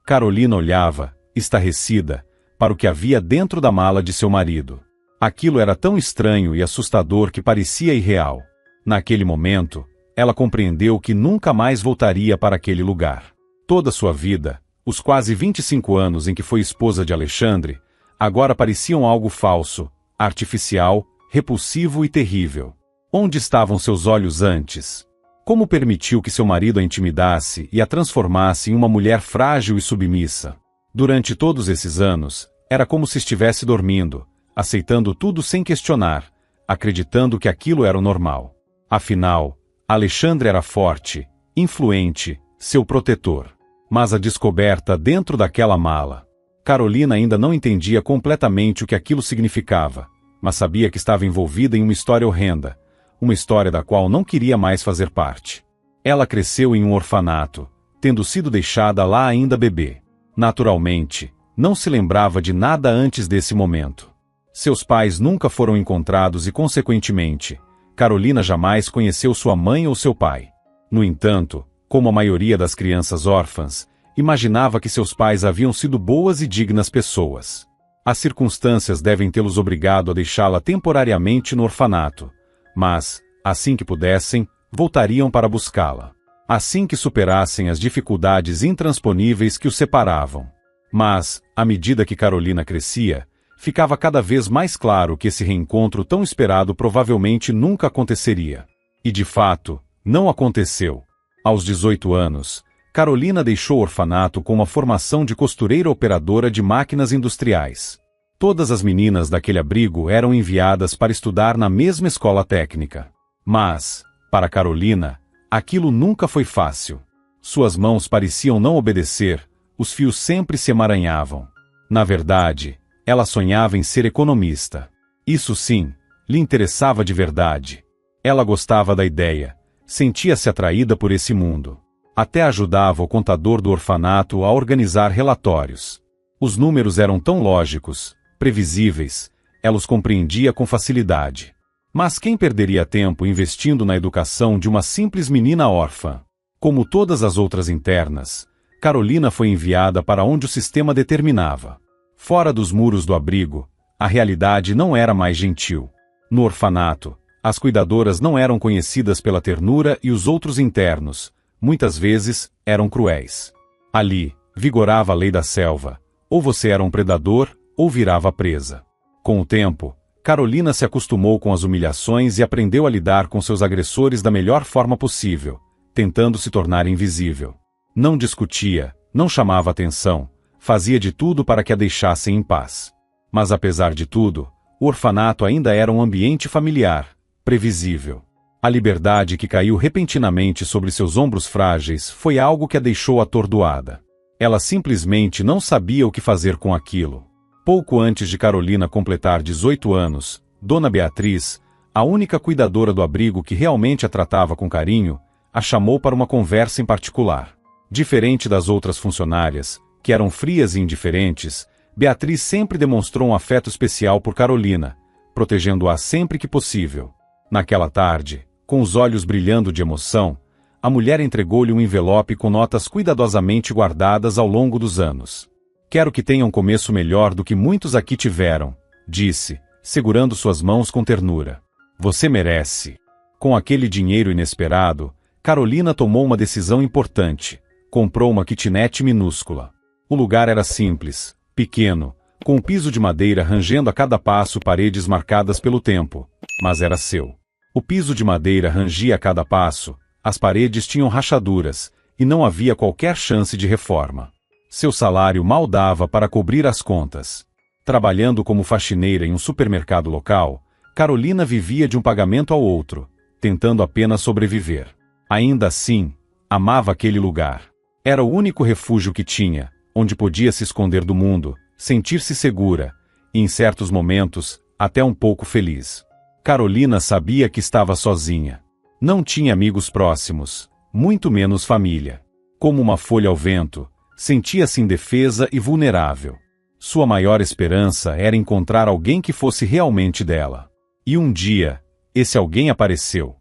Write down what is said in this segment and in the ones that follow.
Carolina olhava, estarrecida, para o que havia dentro da mala de seu marido. Aquilo era tão estranho e assustador que parecia irreal. Naquele momento, ela compreendeu que nunca mais voltaria para aquele lugar. Toda sua vida, os quase 25 anos em que foi esposa de Alexandre, agora pareciam algo falso, artificial, repulsivo e terrível. Onde estavam seus olhos antes? Como permitiu que seu marido a intimidasse e a transformasse em uma mulher frágil e submissa? Durante todos esses anos, era como se estivesse dormindo, aceitando tudo sem questionar, acreditando que aquilo era o normal. Afinal, Alexandre era forte, influente, seu protetor. Mas a descoberta dentro daquela mala. Carolina ainda não entendia completamente o que aquilo significava, mas sabia que estava envolvida em uma história horrenda, uma história da qual não queria mais fazer parte. Ela cresceu em um orfanato, tendo sido deixada lá ainda bebê. Naturalmente, não se lembrava de nada antes desse momento. Seus pais nunca foram encontrados e, consequentemente, Carolina jamais conheceu sua mãe ou seu pai. No entanto, como a maioria das crianças órfãs, imaginava que seus pais haviam sido boas e dignas pessoas. As circunstâncias devem tê-los obrigado a deixá-la temporariamente no orfanato, mas, assim que pudessem, voltariam para buscá-la. Assim que superassem as dificuldades intransponíveis que os separavam. Mas, à medida que Carolina crescia, ficava cada vez mais claro que esse reencontro tão esperado provavelmente nunca aconteceria. E de fato, não aconteceu. Aos 18 anos, Carolina deixou o orfanato com uma formação de costureira operadora de máquinas industriais. Todas as meninas daquele abrigo eram enviadas para estudar na mesma escola técnica. Mas, para Carolina, aquilo nunca foi fácil. Suas mãos pareciam não obedecer, os fios sempre se emaranhavam. Na verdade, ela sonhava em ser economista. Isso sim, lhe interessava de verdade. Ela gostava da ideia. Sentia-se atraída por esse mundo. Até ajudava o contador do orfanato a organizar relatórios. Os números eram tão lógicos, previsíveis, ela os compreendia com facilidade. Mas quem perderia tempo investindo na educação de uma simples menina órfã? Como todas as outras internas, Carolina foi enviada para onde o sistema determinava. Fora dos muros do abrigo, a realidade não era mais gentil. No orfanato, as cuidadoras não eram conhecidas pela ternura e os outros internos, muitas vezes, eram cruéis. Ali, vigorava a lei da selva. Ou você era um predador, ou virava presa. Com o tempo, Carolina se acostumou com as humilhações e aprendeu a lidar com seus agressores da melhor forma possível, tentando se tornar invisível. Não discutia, não chamava atenção, fazia de tudo para que a deixassem em paz. Mas apesar de tudo, o orfanato ainda era um ambiente familiar, previsível. A liberdade que caiu repentinamente sobre seus ombros frágeis foi algo que a deixou atordoada. Ela simplesmente não sabia o que fazer com aquilo. Pouco antes de Carolina completar 18 anos, Dona Beatriz, a única cuidadora do abrigo que realmente a tratava com carinho, a chamou para uma conversa em particular. Diferente das outras funcionárias, que eram frias e indiferentes, Beatriz sempre demonstrou um afeto especial por Carolina, protegendo-a sempre que possível. Naquela tarde, com os olhos brilhando de emoção, a mulher entregou-lhe um envelope com notas cuidadosamente guardadas ao longo dos anos. Quero que tenha um começo melhor do que muitos aqui tiveram, disse, segurando suas mãos com ternura. Você merece. Com aquele dinheiro inesperado, Carolina tomou uma decisão importante. Comprou uma kitnet minúscula. O lugar era simples, pequeno, com um piso de madeira rangendo a cada passo paredes marcadas pelo tempo, mas era seu. O piso de madeira rangia a cada passo, as paredes tinham rachaduras, e não havia qualquer chance de reforma. Seu salário mal dava para cobrir as contas. Trabalhando como faxineira em um supermercado local, Carolina vivia de um pagamento ao outro, tentando apenas sobreviver. Ainda assim, amava aquele lugar. Era o único refúgio que tinha, onde podia se esconder do mundo, sentir-se segura, e em certos momentos, até um pouco feliz. Carolina sabia que estava sozinha. Não tinha amigos próximos, muito menos família. Como uma folha ao vento, sentia-se indefesa e vulnerável. Sua maior esperança era encontrar alguém que fosse realmente dela. E um dia, esse alguém apareceu.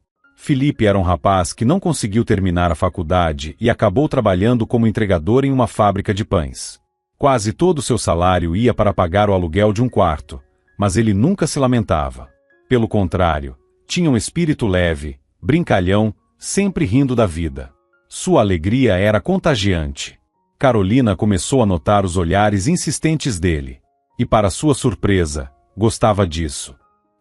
Felipe era um rapaz que não conseguiu terminar a faculdade e acabou trabalhando como entregador em uma fábrica de pães. Quase todo o seu salário ia para pagar o aluguel de um quarto, mas ele nunca se lamentava. Pelo contrário, tinha um espírito leve, brincalhão, sempre rindo da vida. Sua alegria era contagiante. Carolina começou a notar os olhares insistentes dele. E para sua surpresa, gostava disso.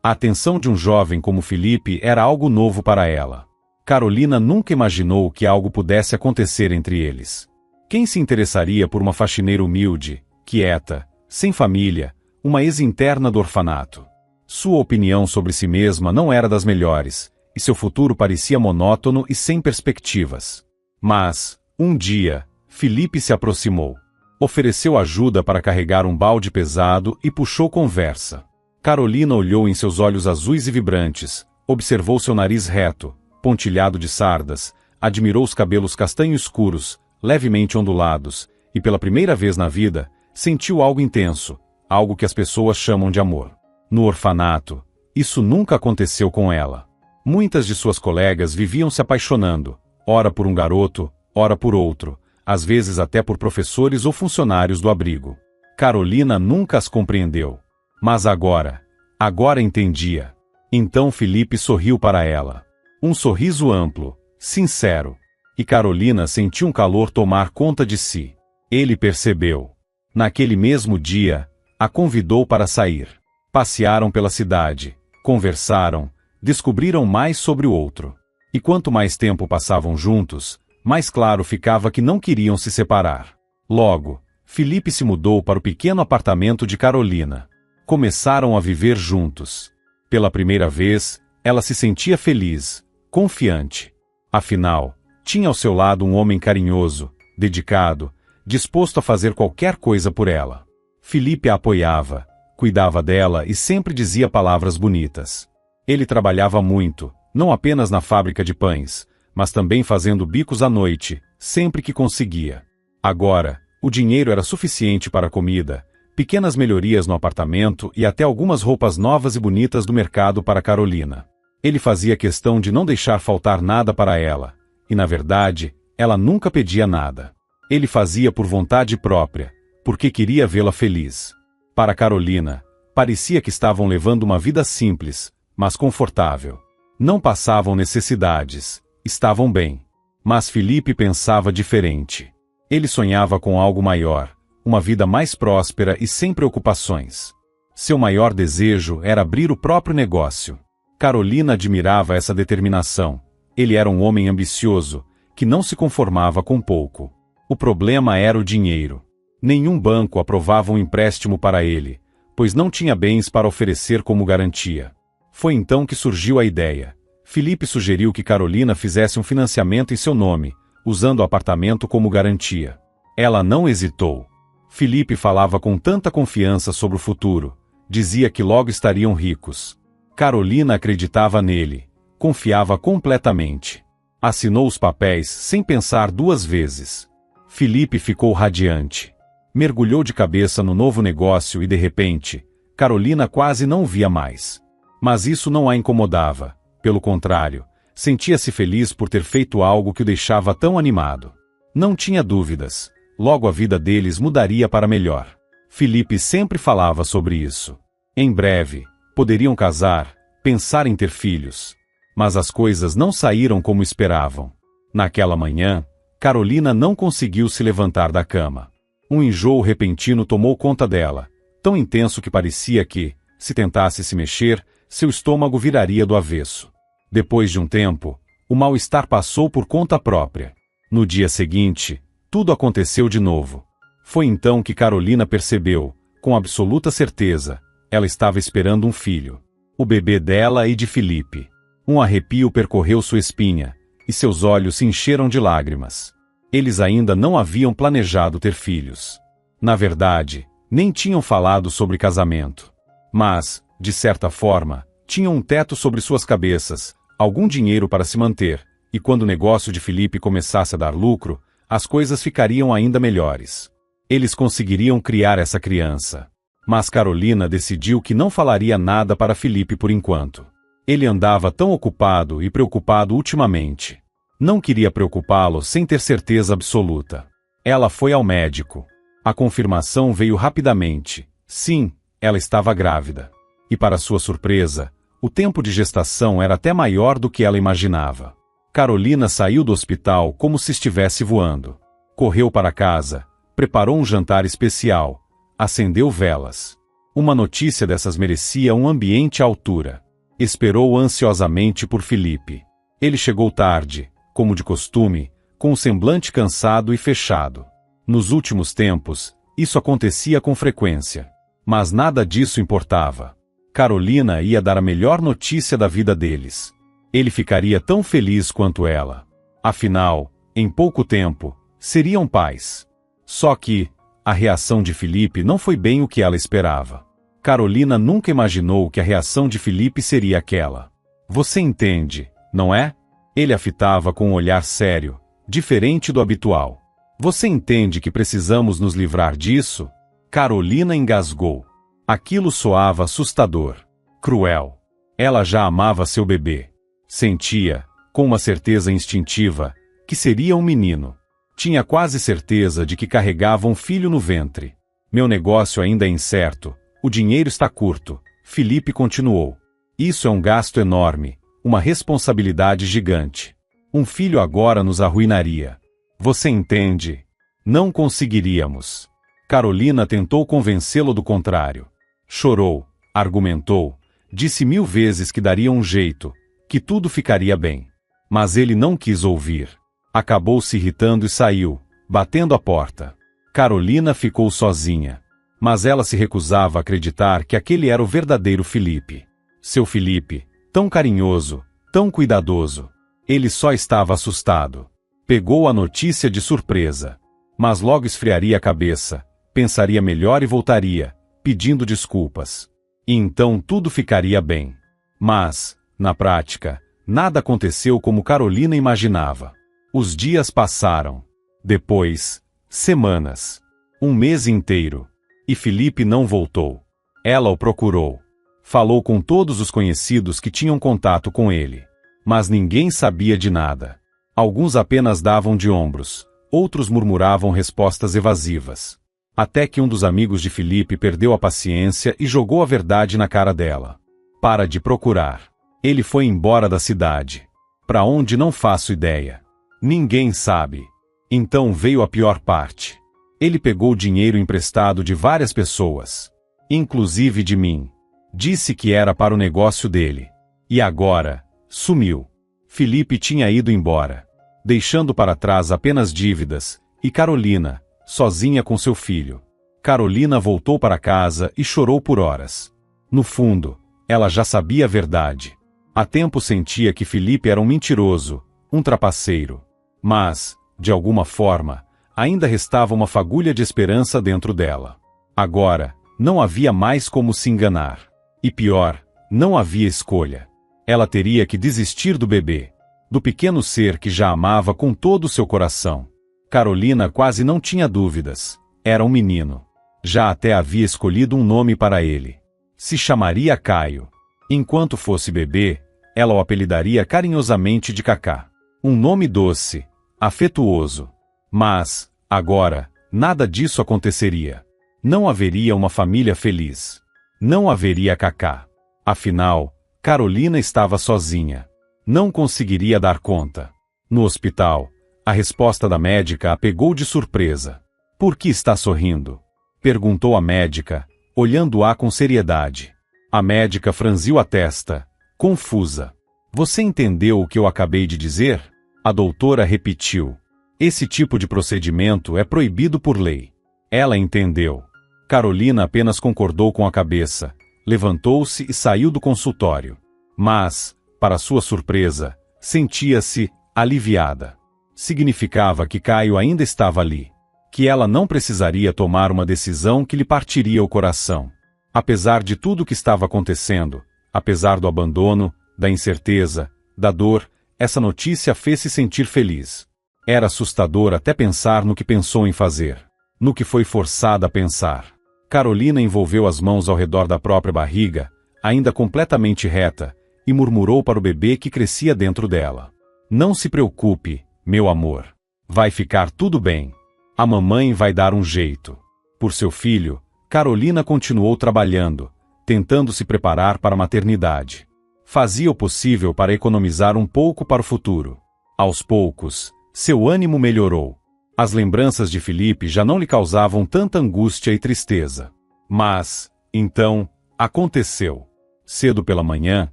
A atenção de um jovem como Felipe era algo novo para ela. Carolina nunca imaginou que algo pudesse acontecer entre eles. Quem se interessaria por uma faxineira humilde, quieta, sem família, uma ex-interna do orfanato? Sua opinião sobre si mesma não era das melhores, e seu futuro parecia monótono e sem perspectivas. Mas, um dia, Felipe se aproximou. Ofereceu ajuda para carregar um balde pesado e puxou conversa. Carolina olhou em seus olhos azuis e vibrantes, observou seu nariz reto, pontilhado de sardas, admirou os cabelos castanho escuros, levemente ondulados, e pela primeira vez na vida, sentiu algo intenso, algo que as pessoas chamam de amor. No orfanato, isso nunca aconteceu com ela. Muitas de suas colegas viviam se apaixonando, ora por um garoto, ora por outro, às vezes até por professores ou funcionários do abrigo. Carolina nunca as compreendeu. Mas agora entendia. Então Felipe sorriu para ela. Um sorriso amplo, sincero. E Carolina sentiu um calor tomar conta de si. Ele percebeu. Naquele mesmo dia, a convidou para sair. Passearam pela cidade, conversaram, descobriram mais sobre o outro. E quanto mais tempo passavam juntos, mais claro ficava que não queriam se separar. Logo, Felipe se mudou para o pequeno apartamento de Carolina. Começaram a viver juntos. Pela primeira vez, ela se sentia feliz, confiante. Afinal, tinha ao seu lado um homem carinhoso, dedicado, disposto a fazer qualquer coisa por ela. Felipe a apoiava, cuidava dela e sempre dizia palavras bonitas. Ele trabalhava muito, não apenas na fábrica de pães, mas também fazendo bicos à noite, sempre que conseguia. Agora, o dinheiro era suficiente para a comida, pequenas melhorias no apartamento e até algumas roupas novas e bonitas do mercado para Carolina. Ele fazia questão de não deixar faltar nada para ela, e na verdade, ela nunca pedia nada. Ele fazia por vontade própria, porque queria vê-la feliz. Para Carolina, parecia que estavam levando uma vida simples, mas confortável. Não passavam necessidades, estavam bem. Mas Felipe pensava diferente. Ele sonhava com algo maior, uma vida mais próspera e sem preocupações. Seu maior desejo era abrir o próprio negócio. Carolina admirava essa determinação. Ele era um homem ambicioso, que não se conformava com pouco. O problema era o dinheiro. Nenhum banco aprovava um empréstimo para ele, pois não tinha bens para oferecer como garantia. Foi então que surgiu a ideia. Felipe sugeriu que Carolina fizesse um financiamento em seu nome, usando o apartamento como garantia. Ela não hesitou. Felipe falava com tanta confiança sobre o futuro, dizia que logo estariam ricos. Carolina acreditava nele, confiava completamente. Assinou os papéis sem pensar duas vezes. Felipe ficou radiante. Mergulhou de cabeça no novo negócio e de repente, Carolina quase não o via mais. Mas isso não a incomodava, pelo contrário, sentia-se feliz por ter feito algo que o deixava tão animado. Não tinha dúvidas. Logo a vida deles mudaria para melhor. Felipe sempre falava sobre isso. Em breve, poderiam casar, pensar em ter filhos. Mas as coisas não saíram como esperavam. Naquela manhã, Carolina não conseguiu se levantar da cama. Um enjoo repentino tomou conta dela, tão intenso que parecia que, se tentasse se mexer, seu estômago viraria do avesso. Depois de um tempo, o mal-estar passou por conta própria. No dia seguinte, tudo aconteceu de novo. Foi então que Carolina percebeu, com absoluta certeza, ela estava esperando um filho. O bebê dela e de Felipe. Um arrepio percorreu sua espinha, e seus olhos se encheram de lágrimas. Eles ainda não haviam planejado ter filhos. Na verdade, nem tinham falado sobre casamento. Mas, de certa forma, tinham um teto sobre suas cabeças, algum dinheiro para se manter, e quando o negócio de Felipe começasse a dar lucro, as coisas ficariam ainda melhores. Eles conseguiriam criar essa criança. Mas Carolina decidiu que não falaria nada para Felipe por enquanto. Ele andava tão ocupado e preocupado ultimamente. Não queria preocupá-lo sem ter certeza absoluta. Ela foi ao médico. A confirmação veio rapidamente. Sim, ela estava grávida. E para sua surpresa, o tempo de gestação era até maior do que ela imaginava. Carolina saiu do hospital como se estivesse voando. Correu para casa, preparou um jantar especial, acendeu velas. Uma notícia dessas merecia um ambiente à altura. Esperou ansiosamente por Felipe. Ele chegou tarde, como de costume, com um semblante cansado e fechado. Nos últimos tempos, isso acontecia com frequência. Mas nada disso importava. Carolina ia dar a melhor notícia da vida deles. Ele ficaria tão feliz quanto ela. Afinal, em pouco tempo, seriam pais. Só que, a reação de Felipe não foi bem o que ela esperava. Carolina nunca imaginou que a reação de Felipe seria aquela. Você entende, não é? Ele a fitava com um olhar sério, diferente do habitual. Você entende que precisamos nos livrar disso? Carolina engasgou. Aquilo soava assustador, cruel. Ela já amava seu bebê. Sentia, com uma certeza instintiva, que seria um menino. Tinha quase certeza de que carregava um filho no ventre. Meu negócio ainda é incerto, o dinheiro está curto, Felipe continuou. Isso é um gasto enorme, uma responsabilidade gigante. Um filho agora nos arruinaria. Você entende? Não conseguiríamos. Carolina tentou convencê-lo do contrário. Chorou, argumentou, disse 1000 vezes que daria um jeito, que tudo ficaria bem. Mas ele não quis ouvir. Acabou se irritando e saiu, batendo a porta. Carolina ficou sozinha. Mas ela se recusava a acreditar que aquele era o verdadeiro Felipe. Seu Felipe, tão carinhoso, tão cuidadoso. Ele só estava assustado. Pegou a notícia de surpresa. Mas logo esfriaria a cabeça, pensaria melhor e voltaria, pedindo desculpas. E então tudo ficaria bem. Mas, na prática, nada aconteceu como Carolina imaginava. Os dias passaram. Depois, semanas. Um mês inteiro. E Felipe não voltou. Ela o procurou. Falou com todos os conhecidos que tinham contato com ele. Mas ninguém sabia de nada. Alguns apenas davam de ombros, outros murmuravam respostas evasivas. Até que um dos amigos de Felipe perdeu a paciência e jogou a verdade na cara dela. Para de procurar. Ele foi embora da cidade. Para onde não faço ideia. Ninguém sabe. Então veio a pior parte. Ele pegou dinheiro emprestado de várias pessoas. Inclusive de mim. Disse que era para o negócio dele. E agora, sumiu. Felipe tinha ido embora, deixando para trás apenas dívidas, e Carolina, sozinha com seu filho. Carolina voltou para casa e chorou por horas. No fundo, ela já sabia a verdade. Há tempo sentia que Felipe era um mentiroso, um trapaceiro. Mas, de alguma forma, ainda restava uma fagulha de esperança dentro dela. Agora, não havia mais como se enganar. E pior, não havia escolha. Ela teria que desistir do bebê, do pequeno ser que já amava com todo o seu coração. Carolina quase não tinha dúvidas. Era um menino. Já até havia escolhido um nome para ele. Se chamaria Caio. Enquanto fosse bebê, ela o apelidaria carinhosamente de Cacá. Um nome doce, afetuoso. Mas, agora, nada disso aconteceria. Não haveria uma família feliz. Não haveria Cacá. Afinal, Carolina estava sozinha. Não conseguiria dar conta. No hospital, a resposta da médica a pegou de surpresa. Por que está sorrindo? Perguntou a médica, olhando-a com seriedade. A médica franziu a testa, confusa. Você entendeu o que eu acabei de dizer? A doutora repetiu. Esse tipo de procedimento é proibido por lei. Ela entendeu. Carolina apenas concordou com a cabeça, levantou-se e saiu do consultório. Mas, para sua surpresa, sentia-se aliviada. Significava que Caio ainda estava ali. Que ela não precisaria tomar uma decisão que lhe partiria o coração. Apesar de tudo o que estava acontecendo, apesar do abandono, da incerteza, da dor, essa notícia fez-se sentir feliz. Era assustador até pensar no que pensou em fazer. No que foi forçada a pensar. Carolina envolveu as mãos ao redor da própria barriga, ainda completamente reta, e murmurou para o bebê que crescia dentro dela. Não se preocupe, meu amor. Vai ficar tudo bem. A mamãe vai dar um jeito. Por seu filho, Carolina continuou trabalhando, tentando se preparar para a maternidade. Fazia o possível para economizar um pouco para o futuro. Aos poucos, seu ânimo melhorou. As lembranças de Felipe já não lhe causavam tanta angústia e tristeza. Mas, então, aconteceu. Cedo pela manhã,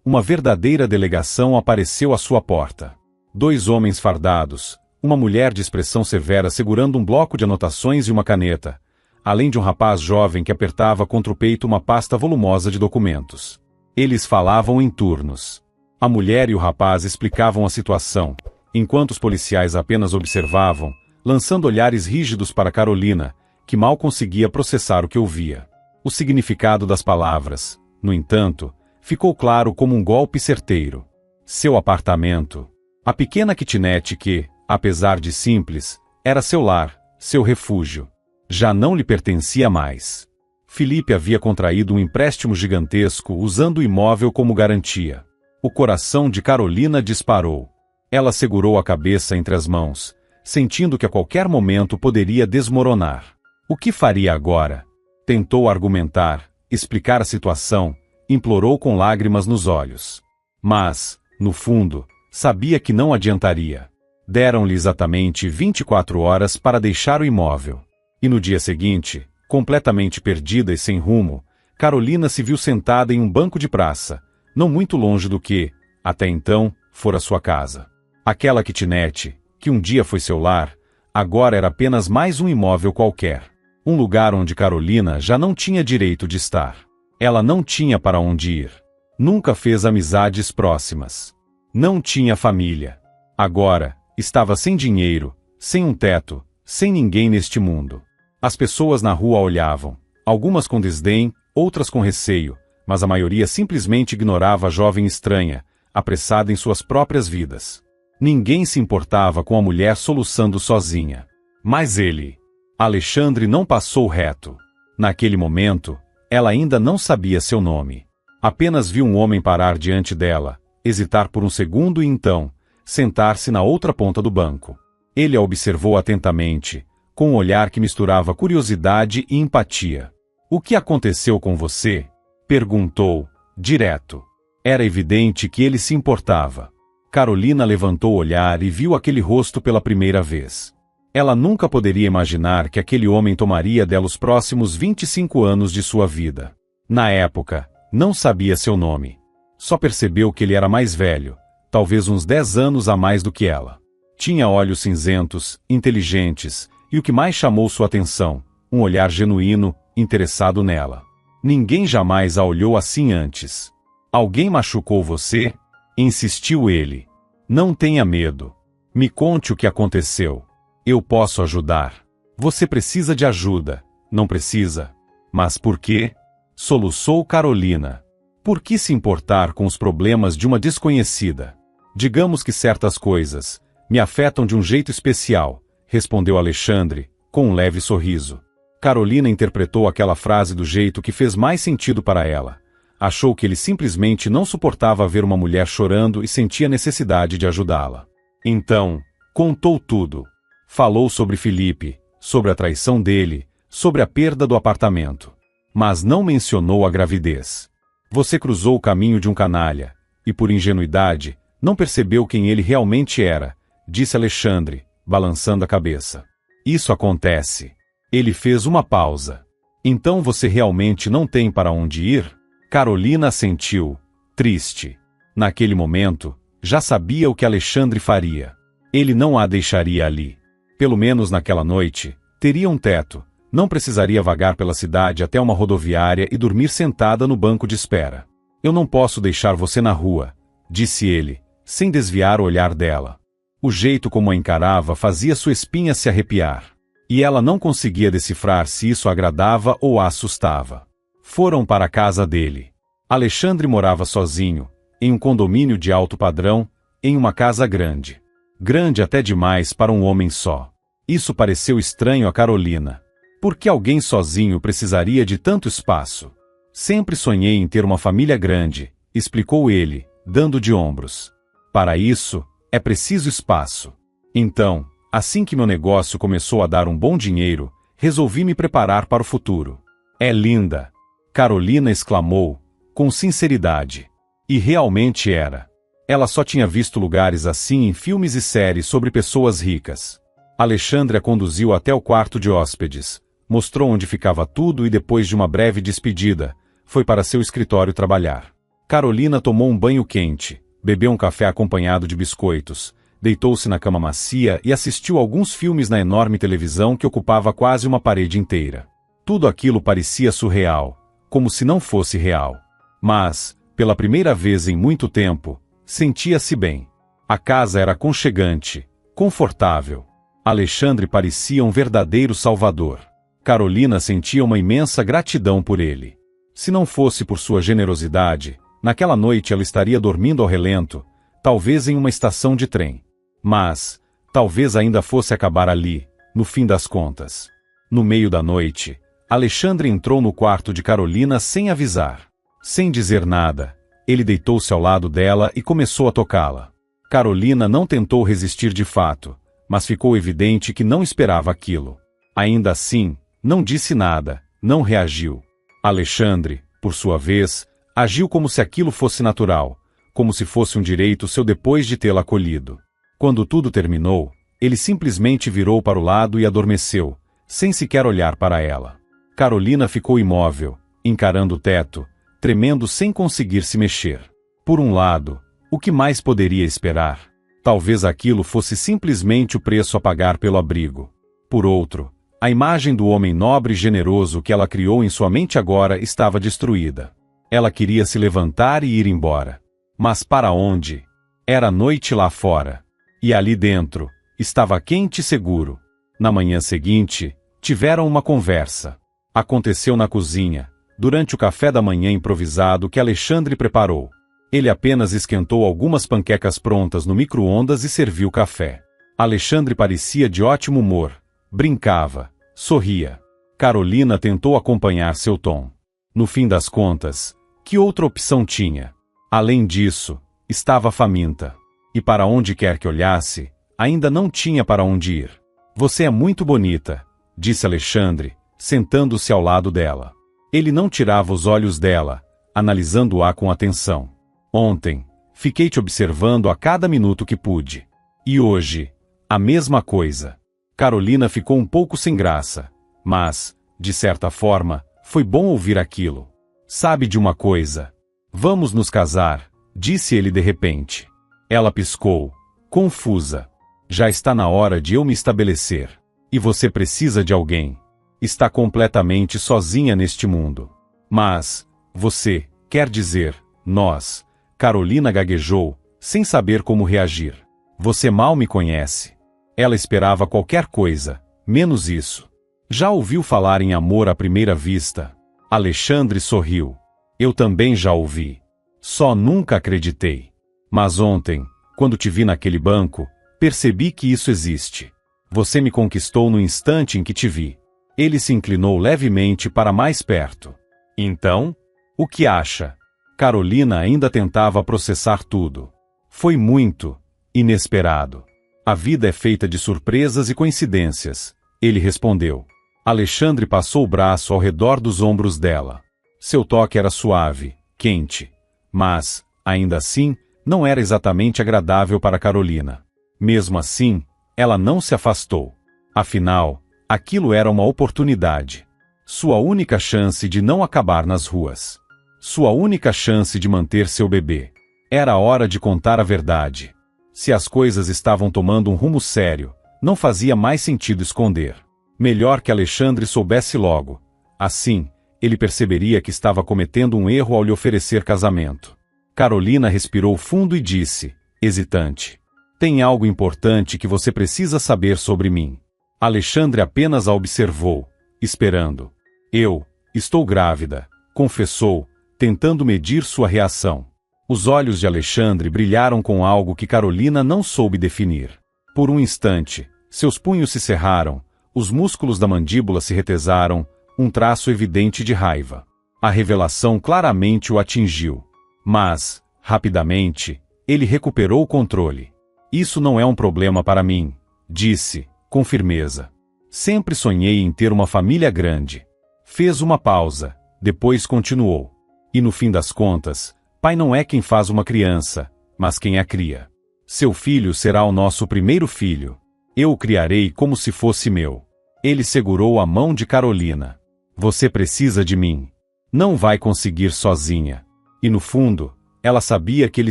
uma verdadeira delegação apareceu à sua porta. 2 homens fardados, uma mulher de expressão severa segurando um bloco de anotações e uma caneta, além de um rapaz jovem que apertava contra o peito uma pasta volumosa de documentos. Eles falavam em turnos. A mulher e o rapaz explicavam a situação, enquanto os policiais apenas observavam, lançando olhares rígidos para Carolina, que mal conseguia processar o que ouvia. O significado das palavras, no entanto, ficou claro como um golpe certeiro. Seu apartamento. A pequena kitnet que, apesar de simples, era seu lar, seu refúgio. Já não lhe pertencia mais. Felipe havia contraído um empréstimo gigantesco usando o imóvel como garantia. O coração de Carolina disparou. Ela segurou a cabeça entre as mãos, sentindo que a qualquer momento poderia desmoronar. O que faria agora? Tentou argumentar, explicar a situação, implorou com lágrimas nos olhos. Mas, no fundo, sabia que não adiantaria. Deram-lhe exatamente 24 horas para deixar o imóvel. E no dia seguinte, completamente perdida e sem rumo, Carolina se viu sentada em um banco de praça, não muito longe do que, até então, fora sua casa. Aquela kitnet, que um dia foi seu lar, agora era apenas mais um imóvel qualquer. Um lugar onde Carolina já não tinha direito de estar. Ela não tinha para onde ir. Nunca fez amizades próximas. Não tinha família. Agora, estava sem dinheiro, sem um teto, sem ninguém neste mundo. As pessoas na rua a olhavam, algumas com desdém, outras com receio, mas a maioria simplesmente ignorava a jovem estranha, apressada em suas próprias vidas. Ninguém se importava com a mulher soluçando sozinha. Mas ele, Alexandre, não passou reto. Naquele momento, ela ainda não sabia seu nome. Apenas viu um homem parar diante dela, hesitar por um segundo e então, sentar-se na outra ponta do banco. Ele a observou atentamente, com um olhar que misturava curiosidade e empatia. "O que aconteceu com você?" perguntou, direto. Era evidente que ele se importava. Carolina levantou o olhar e viu aquele rosto pela primeira vez. Ela nunca poderia imaginar que aquele homem tomaria dela os próximos 25 anos de sua vida. Na época, não sabia seu nome. Só percebeu que ele era mais velho, talvez uns 10 anos a mais do que ela. Tinha olhos cinzentos, inteligentes, e o que mais chamou sua atenção, um olhar genuíno, interessado nela. Ninguém jamais a olhou assim antes. "Alguém machucou você?" insistiu ele. "Não tenha medo. Me conte o que aconteceu. Eu posso ajudar." "Você precisa de ajuda, não precisa?" "Mas por quê?" soluçou Carolina. "Por que se importar com os problemas de uma desconhecida? Digamos que certas coisas me afetam de um jeito especial", respondeu Alexandre, com um leve sorriso. Carolina interpretou aquela frase do jeito que fez mais sentido para ela. Achou que ele simplesmente não suportava ver uma mulher chorando e sentia necessidade de ajudá-la. Então, contou tudo. Falou sobre Felipe, sobre a traição dele, sobre a perda do apartamento. Mas não mencionou a gravidez. "Você cruzou o caminho de um canalha, e por ingenuidade, não percebeu quem ele realmente era", disse Alexandre, balançando a cabeça. "Isso acontece." Ele fez uma pausa. "Então você realmente não tem para onde ir?" Carolina assentiu, triste. Naquele momento, já sabia o que Alexandre faria. Ele não a deixaria ali. Pelo menos naquela noite, teria um teto, não precisaria vagar pela cidade até uma rodoviária e dormir sentada no banco de espera. "Eu não posso deixar você na rua", disse ele, sem desviar o olhar dela. O jeito como a encarava fazia sua espinha se arrepiar. E ela não conseguia decifrar se isso a agradava ou a assustava. Foram para a casa dele. Alexandre morava sozinho, em um condomínio de alto padrão, em uma casa grande. Grande até demais para um homem só. Isso pareceu estranho a Carolina. Por que alguém sozinho precisaria de tanto espaço? "Sempre sonhei em ter uma família grande", explicou ele, dando de ombros. Para isso, é preciso espaço. Então, assim que meu negócio começou a dar um bom dinheiro, resolvi me preparar para o futuro. É linda! Carolina exclamou, com sinceridade. E realmente era. Ela só tinha visto lugares assim em filmes e séries sobre pessoas ricas. Alexandre a conduziu até o quarto de hóspedes, mostrou onde ficava tudo e depois de uma breve despedida, foi para seu escritório trabalhar. Carolina tomou um banho quente, bebeu um café acompanhado de biscoitos, deitou-se na cama macia e assistiu alguns filmes na enorme televisão que ocupava quase uma parede inteira. Tudo aquilo parecia surreal, como se não fosse real. Mas, pela primeira vez em muito tempo, sentia-se bem. A casa era aconchegante, confortável. Alexandre parecia um verdadeiro salvador. Carolina sentia uma imensa gratidão por ele. Se não fosse por sua generosidade, naquela noite ela estaria dormindo ao relento, talvez em uma estação de trem. Mas, talvez ainda fosse acabar ali, no fim das contas. No meio da noite, Alexandre entrou no quarto de Carolina sem avisar. Sem dizer nada, ele deitou-se ao lado dela e começou a tocá-la. Carolina não tentou resistir de fato, mas ficou evidente que não esperava aquilo. Ainda assim, não disse nada, não reagiu. Alexandre, por sua vez, agiu como se aquilo fosse natural, como se fosse um direito seu depois de tê-la acolhido. Quando tudo terminou, ele simplesmente virou para o lado e adormeceu, sem sequer olhar para ela. Carolina ficou imóvel, encarando o teto, tremendo sem conseguir se mexer. Por um lado, o que mais poderia esperar? Talvez aquilo fosse simplesmente o preço a pagar pelo abrigo. Por outro, a imagem do homem nobre e generoso que ela criou em sua mente agora estava destruída. Ela queria se levantar e ir embora. Mas para onde? Era noite lá fora. E ali dentro, estava quente e seguro. Na manhã seguinte, tiveram uma conversa. Aconteceu na cozinha, durante o café da manhã improvisado que Alexandre preparou. Ele apenas esquentou algumas panquecas prontas no micro-ondas e serviu café. Alexandre parecia de ótimo humor, brincava, sorria. Carolina tentou acompanhar seu tom. No fim das contas, que outra opção tinha? Além disso, estava faminta. E para onde quer que olhasse, ainda não tinha para onde ir. Você é muito bonita, disse Alexandre, sentando-se ao lado dela. Ele não tirava os olhos dela, analisando-a com atenção. Ontem, fiquei te observando a cada minuto que pude. E hoje, a mesma coisa. Carolina ficou um pouco sem graça, mas, de certa forma, foi bom ouvir aquilo. Sabe de uma coisa? Vamos nos casar, disse ele de repente. Ela piscou, confusa. Já está na hora de eu me estabelecer. E você precisa de alguém. Está completamente sozinha neste mundo. Mas, você, quer dizer, nós... Carolina gaguejou, sem saber como reagir. Você mal me conhece. Ela esperava qualquer coisa, menos isso. Já ouviu falar em amor à primeira vista? Alexandre sorriu. Eu também já ouvi. Só nunca acreditei. Mas ontem, quando te vi naquele banco, percebi que isso existe. Você me conquistou no instante em que te vi. Ele se inclinou levemente para mais perto. Então, o que acha? Carolina ainda tentava processar tudo. Foi muito inesperado. A vida é feita de surpresas e coincidências, ele respondeu. Alexandre passou o braço ao redor dos ombros dela. Seu toque era suave, quente, mas, ainda assim, não era exatamente agradável para Carolina. Mesmo assim, ela não se afastou. Afinal, aquilo era uma oportunidade. Sua única chance de não acabar nas ruas. Sua única chance de manter seu bebê. Era a hora de contar a verdade. Se as coisas estavam tomando um rumo sério, não fazia mais sentido esconder. Melhor que Alexandre soubesse logo. Assim, ele perceberia que estava cometendo um erro ao lhe oferecer casamento. Carolina respirou fundo e disse, hesitante. Tem algo importante que você precisa saber sobre mim. Alexandre apenas a observou, esperando. Eu estou grávida, confessou, tentando medir sua reação. Os olhos de Alexandre brilharam com algo que Carolina não soube definir. Por um instante, seus punhos se cerraram, os músculos da mandíbula se retesaram, um traço evidente de raiva. A revelação claramente o atingiu. Mas, Rapidamente, ele recuperou o controle. Isso não é um problema para mim, disse, com firmeza. Sempre sonhei em ter uma família grande. Fez uma pausa, depois continuou. E no fim das contas, pai não é quem faz uma criança, mas quem a cria. Seu filho será o nosso primeiro filho. Eu o criarei como se fosse meu. Ele segurou a mão de Carolina. Você precisa de mim. Não vai conseguir sozinha. E no fundo, ela sabia que ele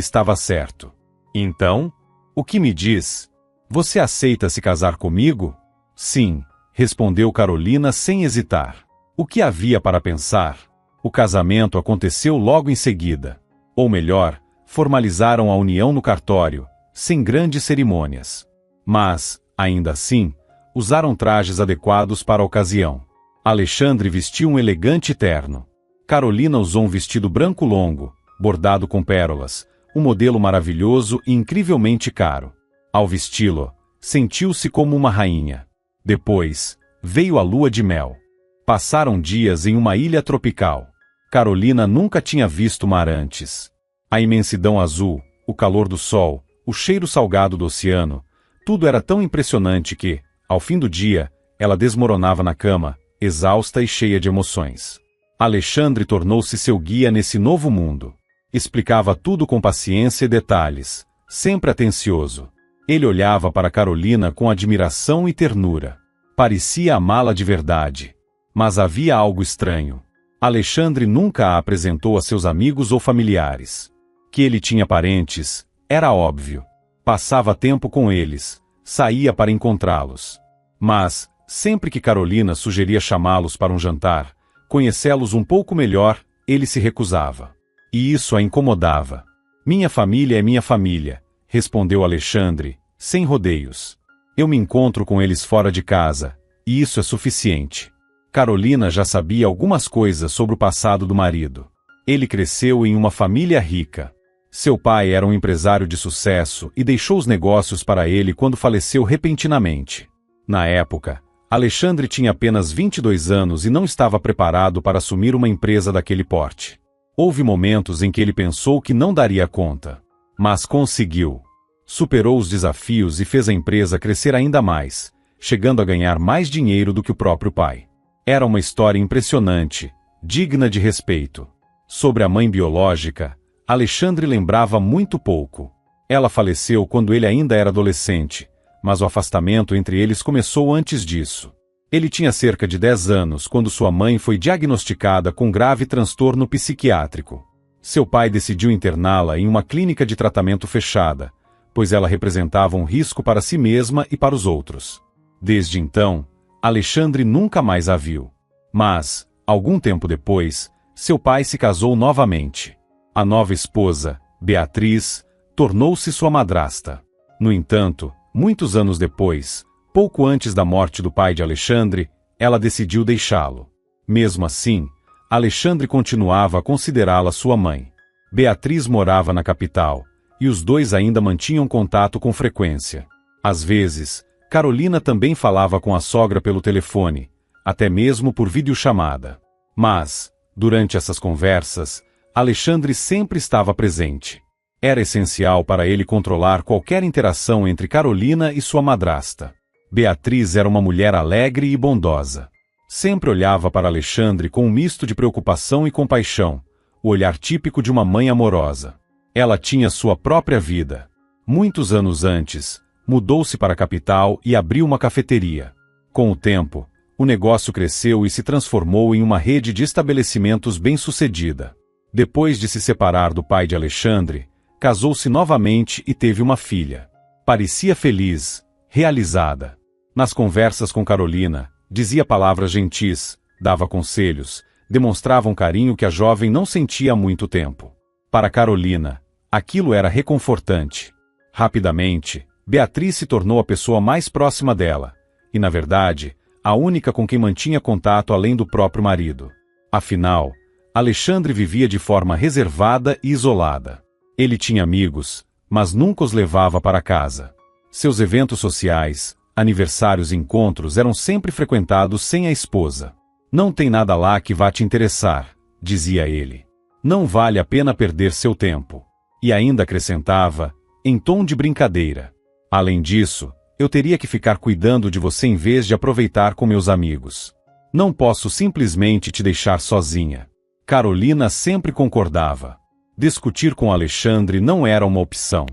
estava certo. Então, o que me diz? Você aceita se casar comigo? Sim, respondeu Carolina sem hesitar. O que havia para pensar? O casamento aconteceu logo em seguida. Ou melhor, formalizaram a união no cartório, sem grandes cerimônias. Mas, ainda assim, usaram trajes adequados para a ocasião. Alexandre vestiu um elegante terno. Carolina usou um vestido branco longo, bordado com pérolas, um modelo maravilhoso e incrivelmente caro. Ao vesti-lo, sentiu-se como uma rainha. Depois, veio a lua de mel. Passaram dias em uma ilha tropical. Carolina nunca tinha visto mar antes. A imensidão azul, o calor do sol, o cheiro salgado do oceano, tudo era tão impressionante que, ao fim do dia, ela desmoronava na cama, exausta e cheia de emoções. Alexandre tornou-se seu guia nesse novo mundo. Explicava tudo com paciência e detalhes, sempre atencioso. Ele olhava para Carolina com admiração e ternura. Parecia amá-la de verdade. Mas havia algo estranho. Alexandre nunca a apresentou a seus amigos ou familiares. Que ele tinha parentes, era óbvio. Passava tempo com eles, saía para encontrá-los. Mas, sempre que Carolina sugeria chamá-los para um jantar, conhecê-los um pouco melhor, ele se recusava. E isso a incomodava. Minha família é minha família, respondeu Alexandre, sem rodeios. Eu me encontro com eles fora de casa, e isso é suficiente. Carolina já sabia algumas coisas sobre o passado do marido. Ele cresceu em uma família rica. Seu pai era um empresário de sucesso e deixou os negócios para ele quando faleceu repentinamente. Na época, Alexandre tinha apenas 22 anos e não estava preparado para assumir uma empresa daquele porte. Houve momentos em que ele pensou que não daria conta. Mas conseguiu. Superou os desafios e fez a empresa crescer ainda mais, chegando a ganhar mais dinheiro do que o próprio pai. Era uma história impressionante, digna de respeito. Sobre a mãe biológica, Alexandre lembrava muito pouco. Ela faleceu quando ele ainda era adolescente, mas o afastamento entre eles começou antes disso. Ele tinha cerca de 10 anos quando sua mãe foi diagnosticada com grave transtorno psiquiátrico. Seu pai decidiu interná-la em uma clínica de tratamento fechada, pois ela representava um risco para si mesma e para os outros. Desde então, Alexandre nunca mais a viu. Mas, algum tempo depois, seu pai se casou novamente. A nova esposa, Beatriz, tornou-se sua madrasta. No entanto, muitos anos depois, pouco antes da morte do pai de Alexandre, ela decidiu deixá-lo. Mesmo assim, Alexandre continuava a considerá-la sua mãe. Beatriz morava na capital, e os dois ainda mantinham contato com frequência. Às vezes, Carolina também falava com a sogra pelo telefone, até mesmo por videochamada. Mas, durante essas conversas, Alexandre sempre estava presente. Era essencial para ele controlar qualquer interação entre Carolina e sua madrasta. Beatriz era uma mulher alegre e bondosa. Sempre olhava para Alexandre com um misto de preocupação e compaixão, o olhar típico de uma mãe amorosa. Ela tinha sua própria vida. Muitos anos antes, mudou-se para a capital e abriu uma cafeteria. Com o tempo, o negócio cresceu e se transformou em uma rede de estabelecimentos bem-sucedida. Depois de se separar do pai de Alexandre, casou-se novamente e teve uma filha. Parecia feliz, realizada. Nas conversas com Carolina, dizia palavras gentis, dava conselhos, demonstrava um carinho que a jovem não sentia há muito tempo. Para Carolina, aquilo era reconfortante. Rapidamente, Beatriz se tornou a pessoa mais próxima dela, e na verdade, a única com quem mantinha contato além do próprio marido. Afinal, Alexandre vivia de forma reservada e isolada. Ele tinha amigos, mas nunca os levava para casa. Seus eventos sociais, aniversários e encontros eram sempre frequentados sem a esposa. Não tem nada lá que vá te interessar, dizia ele. Não vale a pena perder seu tempo. E ainda acrescentava, em tom de brincadeira: além disso, eu teria que ficar cuidando de você em vez de aproveitar com meus amigos. Não posso simplesmente te deixar sozinha. Carolina sempre concordava. Discutir com Alexandre não era uma opção.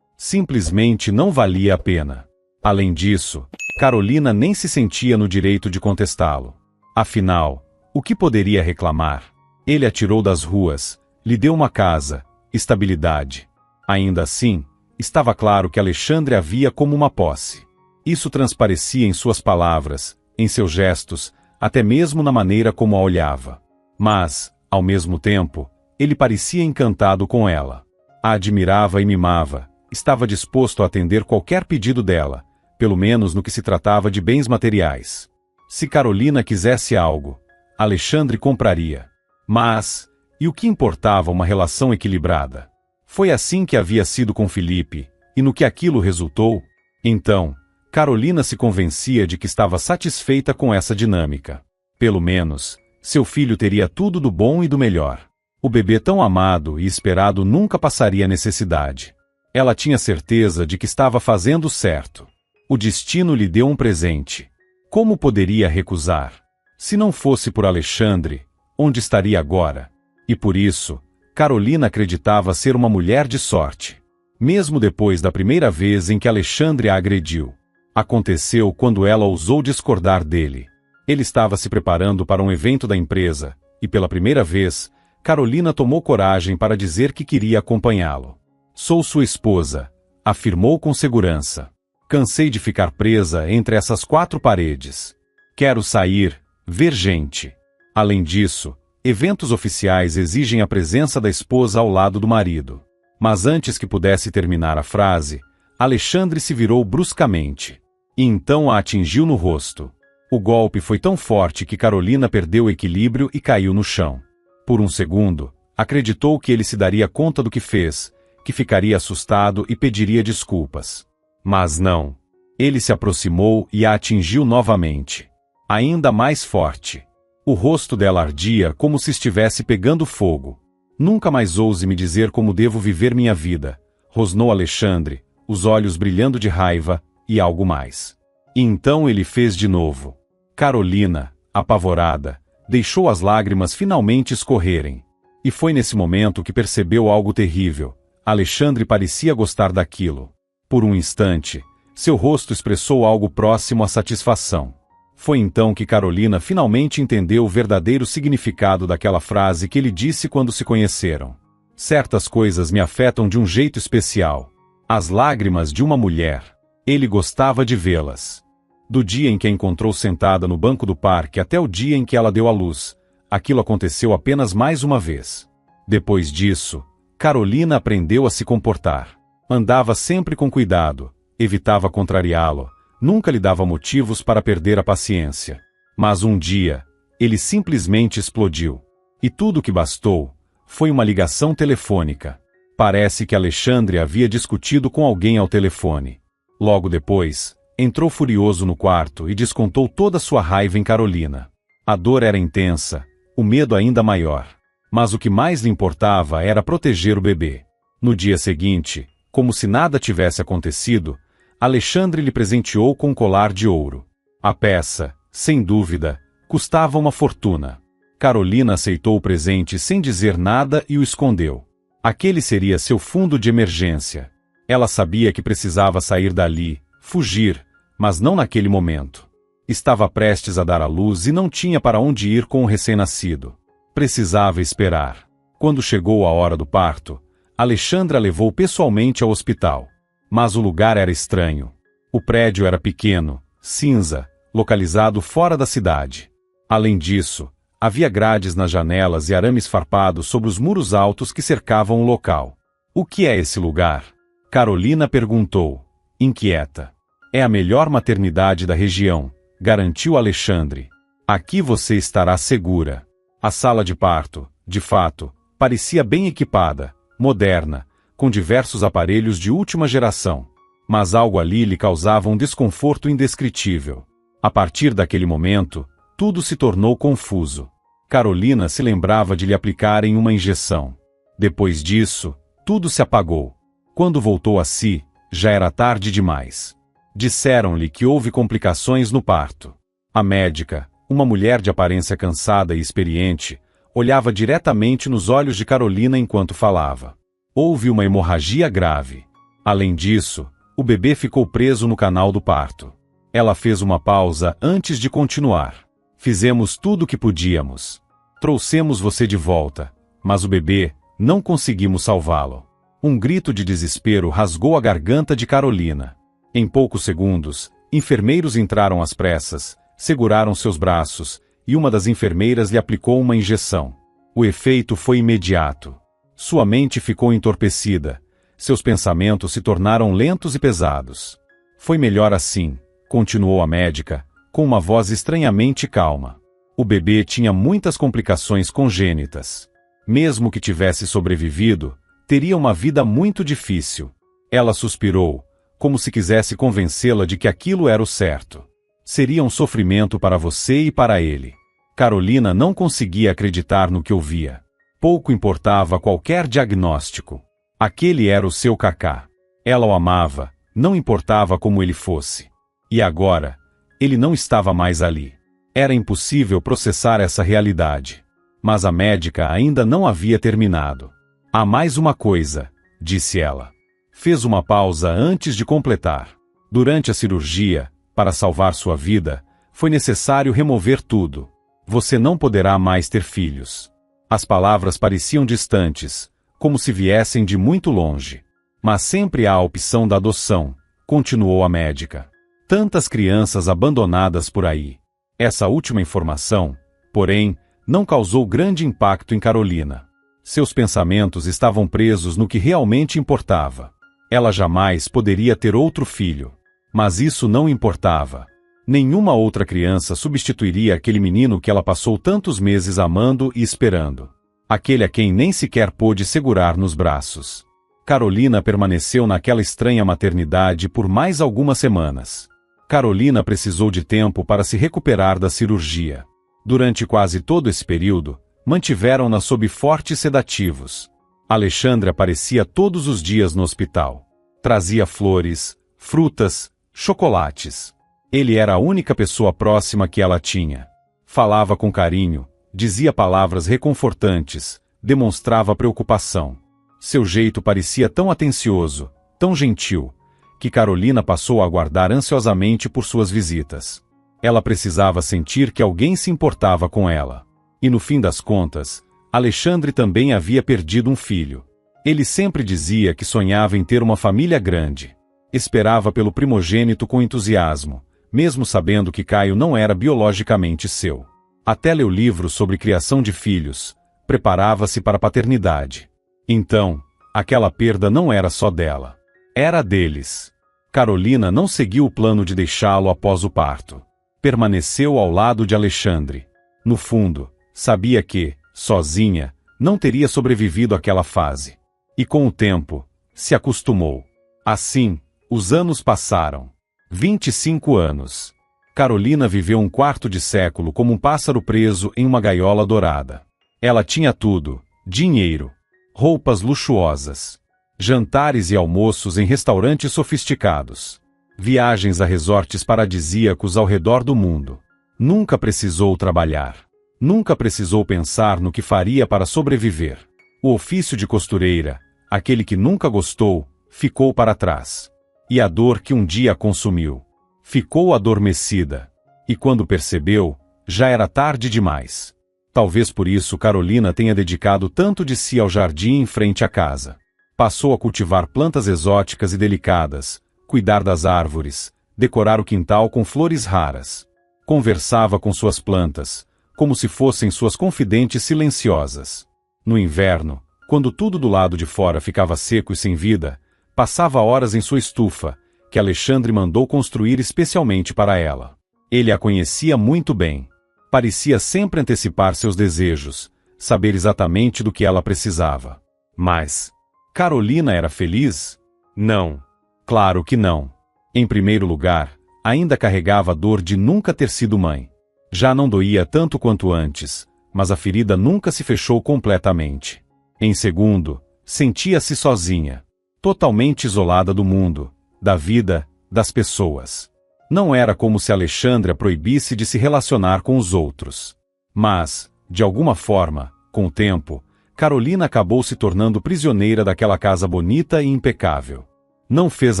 Simplesmente não valia a pena. Além disso, Carolina nem se sentia no direito de contestá-lo. Afinal, o que poderia reclamar? Ele a tirou das ruas, lhe deu uma casa, estabilidade. Ainda assim, estava claro que Alexandre a via como uma posse. Isso transparecia em suas palavras, em seus gestos, até mesmo na maneira como a olhava. Mas, ao mesmo tempo, ele parecia encantado com ela. A admirava e mimava, estava disposto a atender qualquer pedido dela, pelo menos no que se tratava de bens materiais. Se Carolina quisesse algo, Alexandre compraria. Mas, e o que importava uma relação equilibrada? Foi assim que havia sido com Felipe, e no que aquilo resultou? Então, Carolina se convencia de que estava satisfeita com essa dinâmica. Pelo menos, seu filho teria tudo do bom e do melhor. O bebê tão amado e esperado nunca passaria necessidade. Ela tinha certeza de que estava fazendo certo. O destino lhe deu um presente. Como poderia recusar? Se não fosse por Alexandre, onde estaria agora? E por isso, Carolina acreditava ser uma mulher de sorte. Mesmo depois da primeira vez em que Alexandre a agrediu. Aconteceu quando ela ousou discordar dele. Ele estava se preparando para um evento da empresa, e pela primeira vez, Carolina tomou coragem para dizer que queria acompanhá-lo. Sou sua esposa, afirmou com segurança. Cansei de ficar presa entre essas quatro paredes. Quero sair, ver gente. Além disso, eventos oficiais exigem a presença da esposa ao lado do marido. Mas antes que pudesse terminar a frase, Alexandre se virou bruscamente. E então a atingiu no rosto. O golpe foi tão forte que Carolina perdeu o equilíbrio e caiu no chão. Por um segundo, acreditou que ele se daria conta do que fez, que ficaria assustado e pediria desculpas. Mas não. Ele se aproximou e a atingiu novamente. Ainda mais forte. O rosto dela ardia como se estivesse pegando fogo. Nunca mais ouse me dizer como devo viver minha vida, rosnou Alexandre, os olhos brilhando de raiva, e algo mais. E então ele fez de novo. Carolina, apavorada, deixou as lágrimas finalmente escorrerem. E foi nesse momento que percebeu algo terrível. Alexandre parecia gostar daquilo. Por um instante, seu rosto expressou algo próximo à satisfação. Foi então que Carolina finalmente entendeu o verdadeiro significado daquela frase que ele disse quando se conheceram. Certas coisas me afetam de um jeito especial. As lágrimas de uma mulher. Ele gostava de vê-las. Do dia em que a encontrou sentada no banco do parque até o dia em que ela deu à luz, aquilo aconteceu apenas mais uma vez. Depois disso, Carolina aprendeu a se comportar. Andava sempre com cuidado, evitava contrariá-lo, nunca lhe dava motivos para perder a paciência. Mas um dia, ele simplesmente explodiu. E tudo o que bastou foi uma ligação telefônica. Parece que Alexandre havia discutido com alguém ao telefone. Logo depois, entrou furioso no quarto e descontou toda sua raiva em Carolina. A dor era intensa, o medo ainda maior. Mas o que mais lhe importava era proteger o bebê. No dia seguinte, como se nada tivesse acontecido, Alexandre lhe presenteou com um colar de ouro. A peça, sem dúvida, custava uma fortuna. Carolina aceitou o presente sem dizer nada e o escondeu. Aquele seria seu fundo de emergência. Ela sabia que precisava sair dali, fugir, mas não naquele momento. Estava prestes a dar à luz e não tinha para onde ir com o recém-nascido. Precisava esperar. Quando chegou a hora do parto, Alexandre a levou pessoalmente ao hospital. Mas o lugar era estranho. O prédio era pequeno, cinza, localizado fora da cidade. Além disso, havia grades nas janelas e arames farpados sobre os muros altos que cercavam o local. O que é esse lugar? Carolina perguntou, inquieta. É a melhor maternidade da região, garantiu Alexandre. Aqui você estará segura. A sala de parto, de fato, parecia bem equipada, moderna, com diversos aparelhos de última geração. Mas algo ali lhe causava um desconforto indescritível. A partir daquele momento, tudo se tornou confuso. Carolina se lembrava de lhe aplicarem uma injeção. Depois disso, Tudo se apagou. Quando voltou a si, já era tarde demais. Disseram-lhe que houve complicações no parto. A médica, uma mulher de aparência cansada e experiente, olhava diretamente nos olhos de Carolina enquanto falava. Houve uma hemorragia grave. Além disso, o bebê ficou preso no canal do parto. Ela fez uma pausa antes de continuar. Fizemos tudo o que podíamos. Trouxemos você de volta, mas o bebê, não conseguimos salvá-lo. Um grito de desespero rasgou a garganta de Carolina. Em poucos segundos, enfermeiros entraram às pressas, seguraram seus braços, e uma das enfermeiras lhe aplicou uma injeção. O efeito foi imediato. Sua mente ficou entorpecida. Seus pensamentos se tornaram lentos e pesados. Foi melhor assim, continuou a médica, com uma voz estranhamente calma. O bebê tinha muitas complicações congênitas. Mesmo que tivesse sobrevivido, teria uma vida muito difícil. Ela suspirou, como se quisesse convencê-la de que aquilo era o certo. Seria um sofrimento para você e para ele. Carolina não conseguia acreditar no que ouvia. Pouco importava qualquer diagnóstico. Aquele era o seu Kaká. Ela o amava, não importava como ele fosse. E agora, ele não estava mais ali. Era impossível processar essa realidade. Mas a médica ainda não havia terminado. Há mais uma coisa, disse ela. Fez uma pausa antes de completar. Durante a cirurgia, para salvar sua vida, foi necessário remover tudo. Você não poderá mais ter filhos. As palavras pareciam distantes, como se viessem de muito longe. Mas sempre há a opção da adoção, continuou a médica. Tantas crianças abandonadas por aí. Essa última informação, porém, não causou grande impacto em Carolina. Seus pensamentos estavam presos no que realmente importava. Ela jamais poderia ter outro filho. Mas isso não importava. Nenhuma outra criança substituiria aquele menino que ela passou tantos meses amando e esperando. Aquele a quem nem sequer pôde segurar nos braços. Carolina permaneceu naquela estranha maternidade por mais algumas semanas. Carolina precisou de tempo para se recuperar da cirurgia. Durante quase todo esse período, mantiveram-na sob fortes sedativos. Alexandre aparecia todos os dias no hospital. Trazia flores, frutas, chocolates. Ele era a única pessoa próxima que ela tinha. Falava com carinho, dizia palavras reconfortantes, demonstrava preocupação. Seu jeito parecia tão atencioso, tão gentil, que Carolina passou a aguardar ansiosamente por suas visitas. Ela precisava sentir que alguém se importava com ela. E no fim das contas, Alexandre também havia perdido um filho. Ele sempre dizia que sonhava em ter uma família grande. Esperava pelo primogênito com entusiasmo, mesmo sabendo que Caio não era biologicamente seu. Até leu livros sobre criação de filhos, preparava-se para a paternidade. Então, aquela perda não era só dela. Era deles. Carolina não seguiu o plano de deixá-lo após o parto. Permaneceu ao lado de Alexandre. No fundo, sabia que, sozinha, não teria sobrevivido àquela fase. E com o tempo, se acostumou. Assim, os anos passaram. 25 anos. Carolina viveu um quarto de século como um pássaro preso em uma gaiola dourada. Ela tinha tudo: dinheiro, roupas luxuosas, jantares e almoços em restaurantes sofisticados, viagens a resorts paradisíacos ao redor do mundo. Nunca precisou trabalhar. Nunca precisou pensar no que faria para sobreviver. O ofício de costureira, aquele que nunca gostou, ficou para trás. E a dor que um dia a consumiu ficou adormecida. E quando percebeu, já era tarde demais. Talvez por isso Carolina tenha dedicado tanto de si ao jardim em frente à casa. Passou a cultivar plantas exóticas e delicadas, cuidar das árvores, decorar o quintal com flores raras. Conversava com suas plantas, como se fossem suas confidentes silenciosas. No inverno, quando tudo do lado de fora ficava seco e sem vida, passava horas em sua estufa, que Alexandre mandou construir especialmente para ela. Ele a conhecia muito bem. Parecia sempre antecipar seus desejos, saber exatamente do que ela precisava. Mas Carolina era feliz? Não. Claro que não. Em primeiro lugar, ainda carregava a dor de nunca ter sido mãe. Já não doía tanto quanto antes, mas a ferida nunca se fechou completamente. Em segundo, Sentia-se sozinha. Totalmente isolada do mundo, da vida, das pessoas. Não era como se Alexandre a proibisse de se relacionar com os outros. Mas, de alguma forma, com o tempo, Carolina acabou se tornando prisioneira daquela casa bonita e impecável. Não fez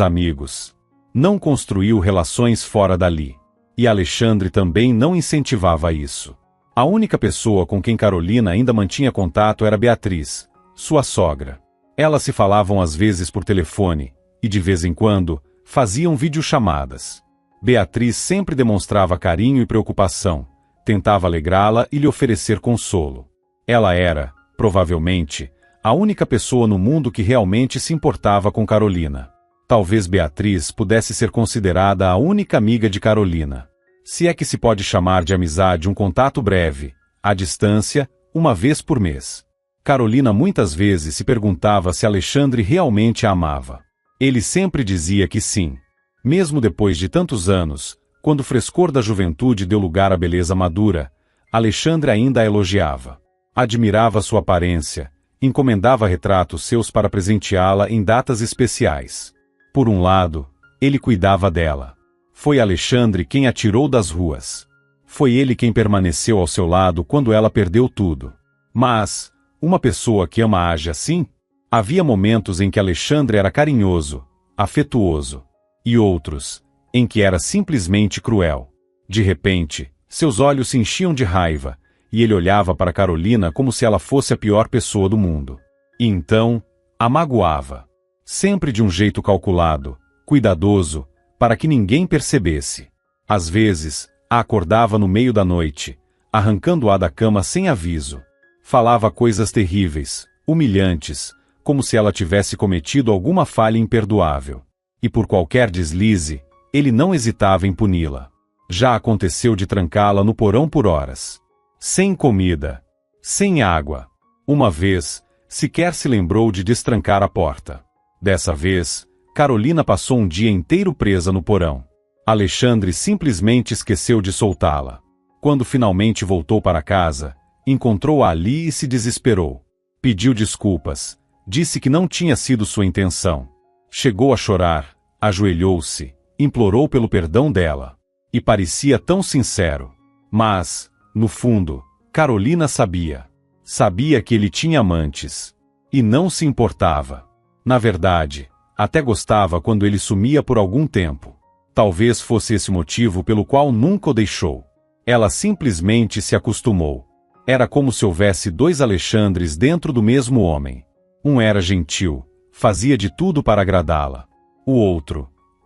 amigos. Não construiu relações fora dali. E Alexandre também não incentivava isso. A única pessoa com quem Carolina ainda mantinha contato era Beatriz, sua sogra. Elas se falavam às vezes por telefone, e de vez em quando, faziam videochamadas. Beatriz sempre demonstrava carinho e preocupação, tentava alegrá-la e lhe oferecer consolo. Ela era, provavelmente, a única pessoa no mundo que realmente se importava com Carolina. Talvez Beatriz pudesse ser considerada a única amiga de Carolina. Se é que se pode chamar de amizade um contato breve, à distância, uma vez por mês. Carolina muitas vezes se perguntava se Alexandre realmente a amava. Ele sempre dizia que sim. Mesmo depois de tantos anos, quando o frescor da juventude deu lugar à beleza madura, Alexandre ainda a elogiava. Admirava sua aparência, encomendava retratos seus para presenteá-la em datas especiais. Por um lado, ele cuidava dela. Foi Alexandre quem a tirou das ruas. Foi ele quem permaneceu ao seu lado quando ela perdeu tudo. Mas, uma pessoa que ama age assim? Havia momentos em que Alexandre era carinhoso, afetuoso, e outros, em que era simplesmente cruel. De repente, seus olhos se enchiam de raiva, e ele olhava para Carolina como se ela fosse a pior pessoa do mundo. E então, a magoava. Sempre de um jeito calculado, cuidadoso, para que ninguém percebesse. Às vezes, a acordava no meio da noite, arrancando-a da cama sem aviso. Falava coisas terríveis, humilhantes, como se ela tivesse cometido alguma falha imperdoável. E por qualquer deslize, ele não hesitava em puni-la. Já aconteceu de trancá-la no porão por horas. Sem comida. Sem água. Uma vez, sequer se lembrou de destrancar a porta. Dessa vez, Carolina passou um dia inteiro presa no porão. Alexandre simplesmente esqueceu de soltá-la. Quando finalmente voltou para casa, encontrou-a ali e se desesperou. Pediu desculpas. Disse que não tinha sido sua intenção. Chegou a chorar, ajoelhou-se, implorou pelo perdão dela. E parecia tão sincero. Mas, no fundo, Carolina sabia. Sabia que ele tinha amantes. E não se importava. Na verdade, até gostava quando ele sumia por algum tempo. Talvez fosse esse motivo pelo qual nunca o deixou. Ela simplesmente se acostumou. Era como se houvesse dois Alexandres dentro do mesmo homem. Um era gentil, fazia de tudo para agradá-la. O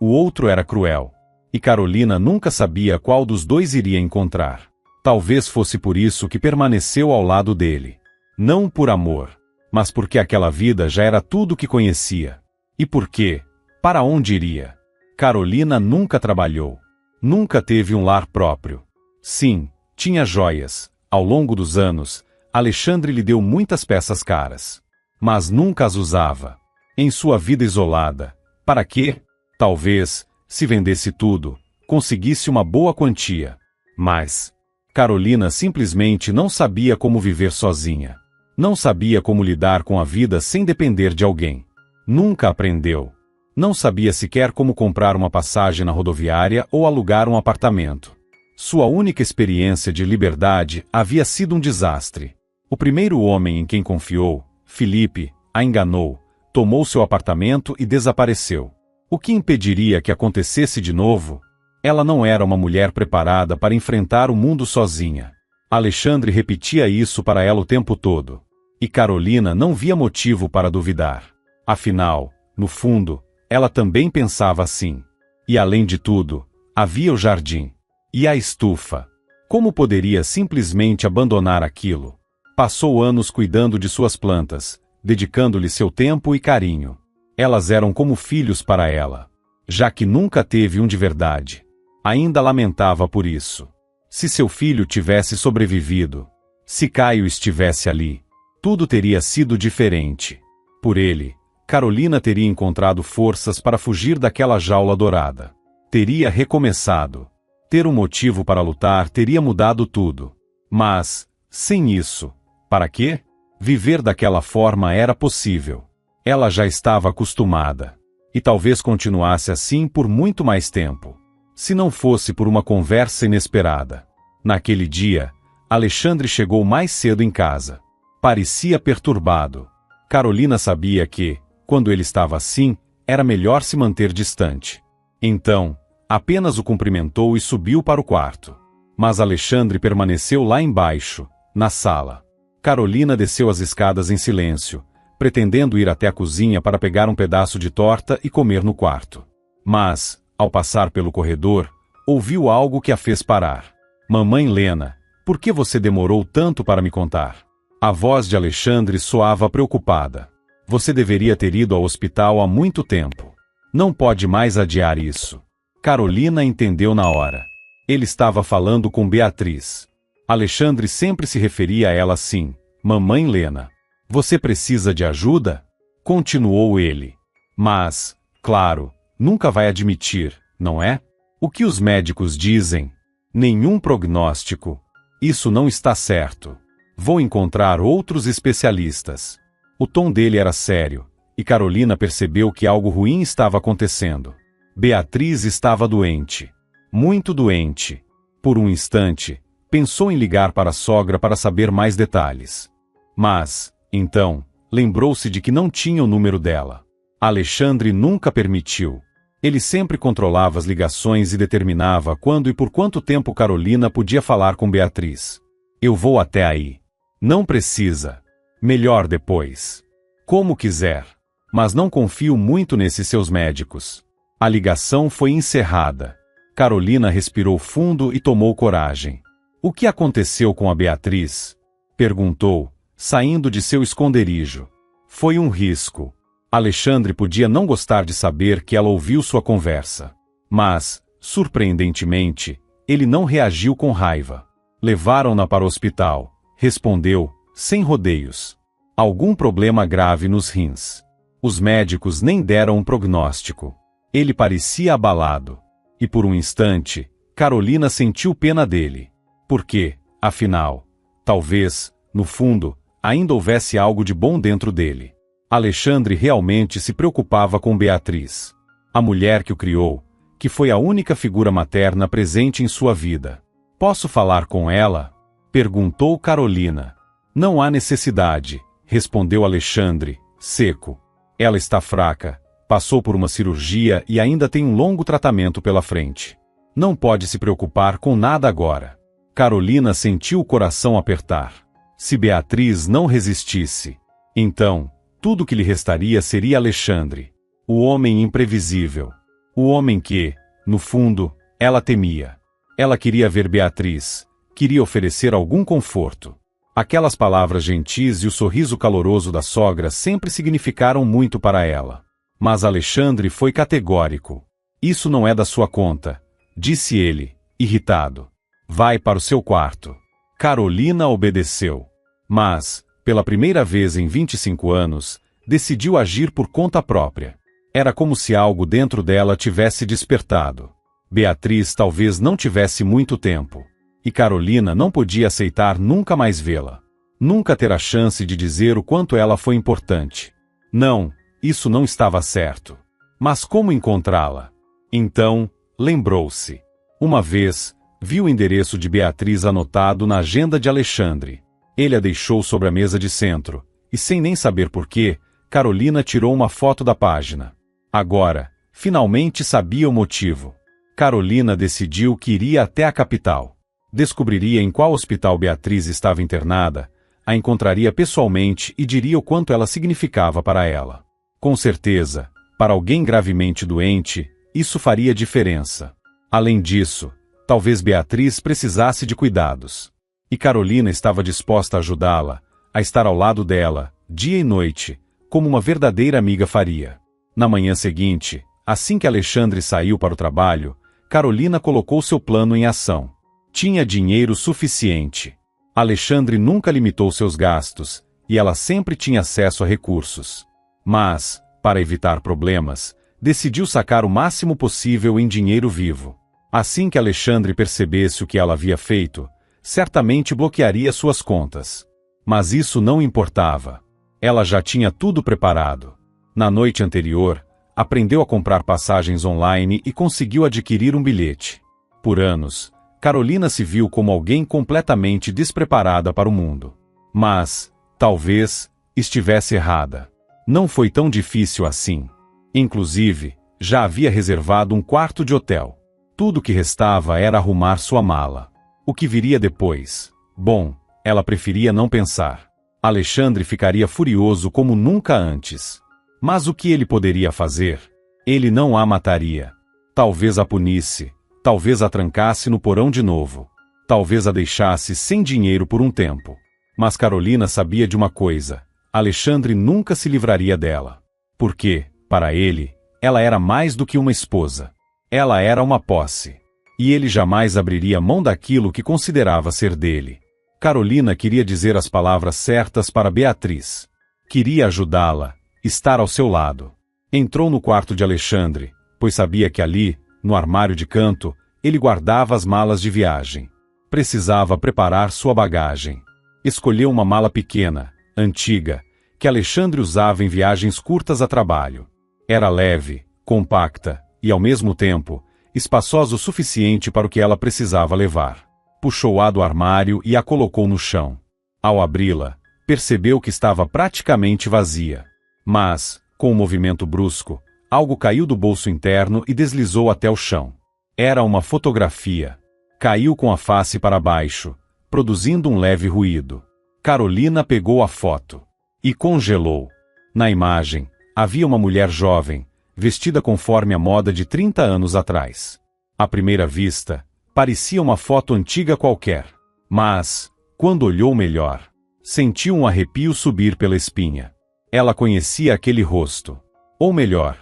outro era cruel. E Carolina nunca sabia qual dos dois iria encontrar. Talvez fosse por isso que permaneceu ao lado dele. Não por amor, mas porque aquela vida já era tudo o que conhecia. E por quê? Para onde iria? Carolina nunca trabalhou. Nunca teve um lar próprio. Sim, tinha joias. Ao longo dos anos, Alexandre lhe deu muitas peças caras. Mas nunca as usava. Em sua vida isolada. Para quê? Talvez, se vendesse tudo, conseguisse uma boa quantia. Mas Carolina simplesmente não sabia como viver sozinha. Não sabia como lidar com a vida sem depender de alguém. Nunca aprendeu. Não sabia sequer como comprar uma passagem na rodoviária ou alugar um apartamento. Sua única experiência de liberdade havia sido um desastre. O primeiro homem em quem confiou, Felipe, a enganou, tomou seu apartamento e desapareceu. O que impediria que acontecesse de novo? Ela não era uma mulher preparada para enfrentar o mundo sozinha. Alexandre repetia isso para ela o tempo todo. E Carolina não via motivo para duvidar. Afinal, no fundo, ela também pensava assim. E além de tudo, havia o jardim. E a estufa. Como poderia simplesmente abandonar aquilo? Passou anos cuidando de suas plantas, dedicando-lhe seu tempo e carinho. Elas eram como filhos para ela, já que nunca teve um de verdade. Ainda lamentava por isso. Se seu filho tivesse sobrevivido, se Caio estivesse ali, tudo teria sido diferente. Por ele, Carolina teria encontrado forças para fugir daquela jaula dourada. Teria recomeçado. Ter um motivo para lutar teria mudado tudo. Mas, sem isso, para quê? Viver daquela forma era possível. Ela já estava acostumada. E talvez continuasse assim por muito mais tempo. Se não fosse por uma conversa inesperada. Naquele dia, Alexandre chegou mais cedo em casa. Parecia perturbado. Carolina sabia que, quando ele estava assim, era melhor se manter distante. Então, apenas o cumprimentou e subiu para o quarto. Mas Alexandre permaneceu lá embaixo, na sala. Carolina desceu as escadas em silêncio, pretendendo ir até a cozinha para pegar um pedaço de torta e comer no quarto. Mas, ao passar pelo corredor, ouviu algo que a fez parar. Mamãe Lena, por que você demorou tanto para me contar? A voz de Alexandre soava preocupada. Você deveria ter ido ao hospital há muito tempo. Não pode mais adiar isso. Carolina entendeu na hora. Ele estava falando com Beatriz. Alexandre sempre se referia a ela assim, Mamãe Lena. Você precisa de ajuda? Continuou ele. Mas, claro, nunca vai admitir, não é? O que os médicos dizem? Nenhum prognóstico. Isso não está certo. Vou encontrar outros especialistas. O tom dele era sério, e Carolina percebeu que algo ruim estava acontecendo. Beatriz estava doente. Muito doente. Por um instante, pensou em ligar para a sogra para saber mais detalhes. Mas, então, lembrou-se de que não tinha o número dela. Alexandre nunca permitiu. Ele sempre controlava as ligações e determinava quando e por quanto tempo Carolina podia falar com Beatriz. Eu vou até aí. Não precisa. Melhor depois. Como quiser. Mas não confio muito nesses seus médicos. A ligação foi encerrada. Carolina respirou fundo e tomou coragem. O que aconteceu com a Beatriz? Perguntou, saindo de seu esconderijo. Foi um risco. Alexandre podia não gostar de saber que ela ouviu sua conversa. Mas, surpreendentemente, ele não reagiu com raiva. Levaram-na para o hospital. Respondeu, sem rodeios. Algum problema grave nos rins. Os médicos nem deram um prognóstico. Ele parecia abalado. E por um instante, Carolina sentiu pena dele. Porque, afinal, talvez, no fundo, ainda houvesse algo de bom dentro dele. Alexandre realmente se preocupava com Beatriz. A mulher que o criou, que foi a única figura materna presente em sua vida. Posso falar com ela? Perguntou Carolina. Não há necessidade, respondeu Alexandre, seco. Ela está fraca, passou por uma cirurgia e ainda tem um longo tratamento pela frente. Não pode se preocupar com nada agora. Carolina sentiu o coração apertar. Se Beatriz não resistisse, então, tudo que lhe restaria seria Alexandre. O homem imprevisível. O homem que, no fundo, ela temia. Ela queria ver Beatriz, queria oferecer algum conforto. Aquelas palavras gentis e o sorriso caloroso da sogra sempre significaram muito para ela. Mas Alexandre foi categórico. Isso não é da sua conta, disse ele, irritado. Vai para o seu quarto. Carolina obedeceu. Mas, pela primeira vez em 25 anos, decidiu agir por conta própria. Era como se algo dentro dela tivesse despertado. Beatriz talvez não tivesse muito tempo. E Carolina não podia aceitar nunca mais vê-la. Nunca ter a chance de dizer o quanto ela foi importante. Não, isso não estava certo. Mas como encontrá-la? Então, lembrou-se. Uma vez, viu o endereço de Beatriz anotado na agenda de Alexandre. Ele a deixou sobre a mesa de centro, e sem nem saber porquê, Carolina tirou uma foto da página. Agora, finalmente sabia o motivo. Carolina decidiu que iria até a capital. Descobriria em qual hospital Beatriz estava internada, a encontraria pessoalmente e diria o quanto ela significava para ela. Com certeza, para alguém gravemente doente, isso faria diferença. Além disso, talvez Beatriz precisasse de cuidados. E Carolina estava disposta a ajudá-la, a estar ao lado dela, dia e noite, como uma verdadeira amiga faria. Na manhã seguinte, assim que Alexandre saiu para o trabalho, Carolina colocou seu plano em ação. Tinha dinheiro suficiente. Alexandre nunca limitou seus gastos, e ela sempre tinha acesso a recursos. Mas, para evitar problemas, decidiu sacar o máximo possível em dinheiro vivo. Assim que Alexandre percebesse o que ela havia feito, certamente bloquearia suas contas. Mas isso não importava. Ela já tinha tudo preparado. Na noite anterior, aprendeu a comprar passagens online e conseguiu adquirir um bilhete. Por anos, Carolina se viu como alguém completamente despreparada para o mundo. Mas, talvez, estivesse errada. Não foi tão difícil assim. Inclusive, já havia reservado um quarto de hotel. Tudo o que restava era arrumar sua mala. O que viria depois? Bom, ela preferia não pensar. Alexandre ficaria furioso como nunca antes. Mas o que ele poderia fazer? Ele não a mataria. Talvez a punisse, talvez a trancasse no porão de novo. Talvez a deixasse sem dinheiro por um tempo. Mas Carolina sabia de uma coisa: Alexandre nunca se livraria dela. Porque, para ele, ela era mais do que uma esposa. Ela era uma posse. E ele jamais abriria mão daquilo que considerava ser dele. Carolina queria dizer as palavras certas para Beatriz. Queria ajudá-la, estar ao seu lado. Entrou no quarto de Alexandre, pois sabia que ali, no armário de canto, ele guardava as malas de viagem. Precisava preparar sua bagagem. Escolheu uma mala pequena, antiga, que Alexandre usava em viagens curtas a trabalho. Era leve, compacta e, ao mesmo tempo, espaçosa o suficiente para o que ela precisava levar. Puxou-a do armário e a colocou no chão. Ao abri-la, percebeu que estava praticamente vazia. Mas, com um movimento brusco, algo caiu do bolso interno e deslizou até o chão. Era uma fotografia. Caiu com a face para baixo, produzindo um leve ruído. Carolina pegou a foto e congelou. Na imagem, havia uma mulher jovem, vestida conforme a moda de 30 anos atrás. À primeira vista, parecia uma foto antiga qualquer. Mas, quando olhou melhor, sentiu um arrepio subir pela espinha. Ela conhecia aquele rosto. Ou melhor,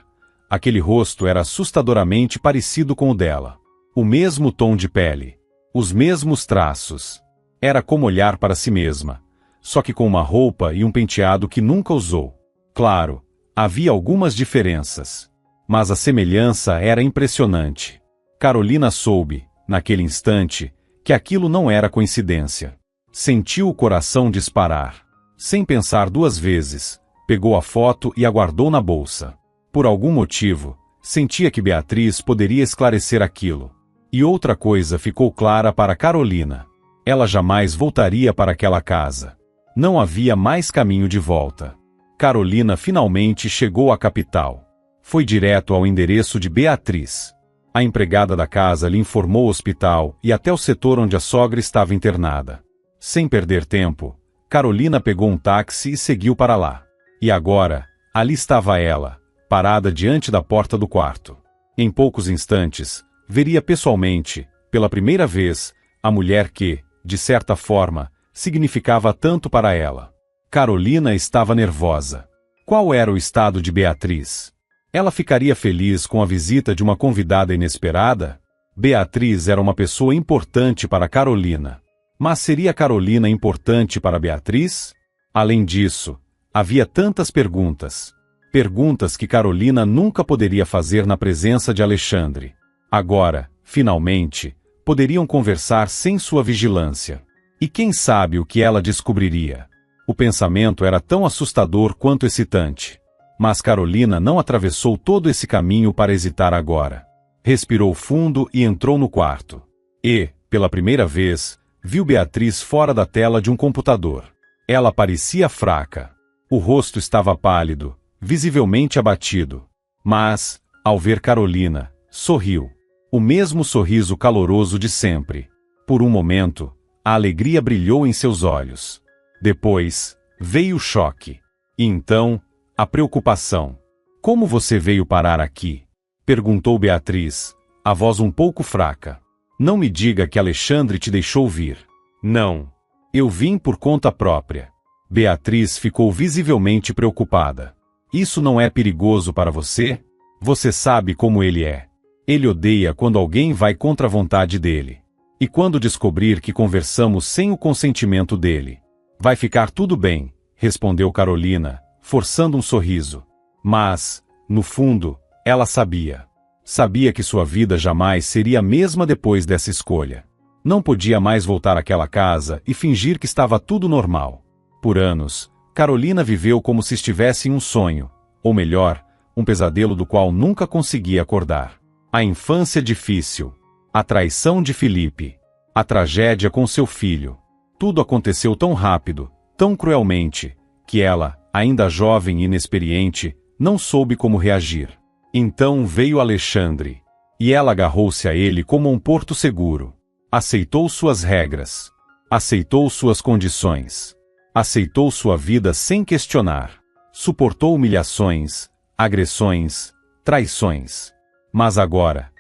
aquele rosto era assustadoramente parecido com o dela. O mesmo tom de pele. Os mesmos traços. Era como olhar para si mesma, só que com uma roupa e um penteado que nunca usou. Claro, havia algumas diferenças, mas a semelhança era impressionante. Carolina soube, naquele instante, que aquilo não era coincidência. Sentiu o coração disparar. Sem pensar duas vezes, pegou a foto e a guardou na bolsa. Por algum motivo, sentia que Beatriz poderia esclarecer aquilo. E outra coisa ficou clara para Carolina. Ela jamais voltaria para aquela casa. Não havia mais caminho de volta. Carolina finalmente chegou à capital. Foi direto ao endereço de Beatriz. A empregada da casa lhe informou o hospital e até o setor onde a sogra estava internada. Sem perder tempo, Carolina pegou um táxi e seguiu para lá. E agora, ali estava ela, parada diante da porta do quarto. Em poucos instantes, veria pessoalmente, pela primeira vez, a mulher que, de certa forma, significava tanto para ela. Carolina estava nervosa. Qual era o estado de Beatriz? Ela ficaria feliz com a visita de uma convidada inesperada? Beatriz era uma pessoa importante para Carolina. Mas seria Carolina importante para Beatriz? Além disso, havia tantas perguntas. Perguntas que Carolina nunca poderia fazer na presença de Alexandre. Agora, finalmente, poderiam conversar sem sua vigilância. E quem sabe o que ela descobriria? O pensamento era tão assustador quanto excitante. Mas Carolina não atravessou todo esse caminho para hesitar agora. Respirou fundo e entrou no quarto. E, pela primeira vez, viu Beatriz fora da tela de um computador. Ela parecia fraca. O rosto estava pálido, visivelmente abatido. Mas, ao ver Carolina, sorriu. O mesmo sorriso caloroso de sempre. Por um momento, a alegria brilhou em seus olhos. Depois, veio o choque. E então, a preocupação. Como você veio parar aqui? Perguntou Beatriz, a voz um pouco fraca. Não me diga que Alexandre te deixou vir. Não. Eu vim por conta própria. Beatriz ficou visivelmente preocupada. Isso não é perigoso para você? Você sabe como ele é. Ele odeia quando alguém vai contra a vontade dele. E quando descobrir que conversamos sem o consentimento dele? Vai ficar tudo bem, respondeu Carolina, forçando um sorriso. Mas, no fundo, ela sabia. Sabia que sua vida jamais seria a mesma depois dessa escolha. Não podia mais voltar àquela casa e fingir que estava tudo normal. Por anos, Carolina viveu como se estivesse em um sonho, Ou melhor, um pesadelo do qual nunca conseguia acordar. A infância difícil. A traição de Felipe. A tragédia com seu filho. Tudo aconteceu tão rápido, tão cruelmente, que ela, ainda jovem e inexperiente, não soube como reagir. Então veio Alexandre. E ela agarrou-se a ele como um porto seguro. Aceitou suas regras. Aceitou suas condições. Aceitou sua vida sem questionar. Suportou humilhações, agressões, traições. Mas agora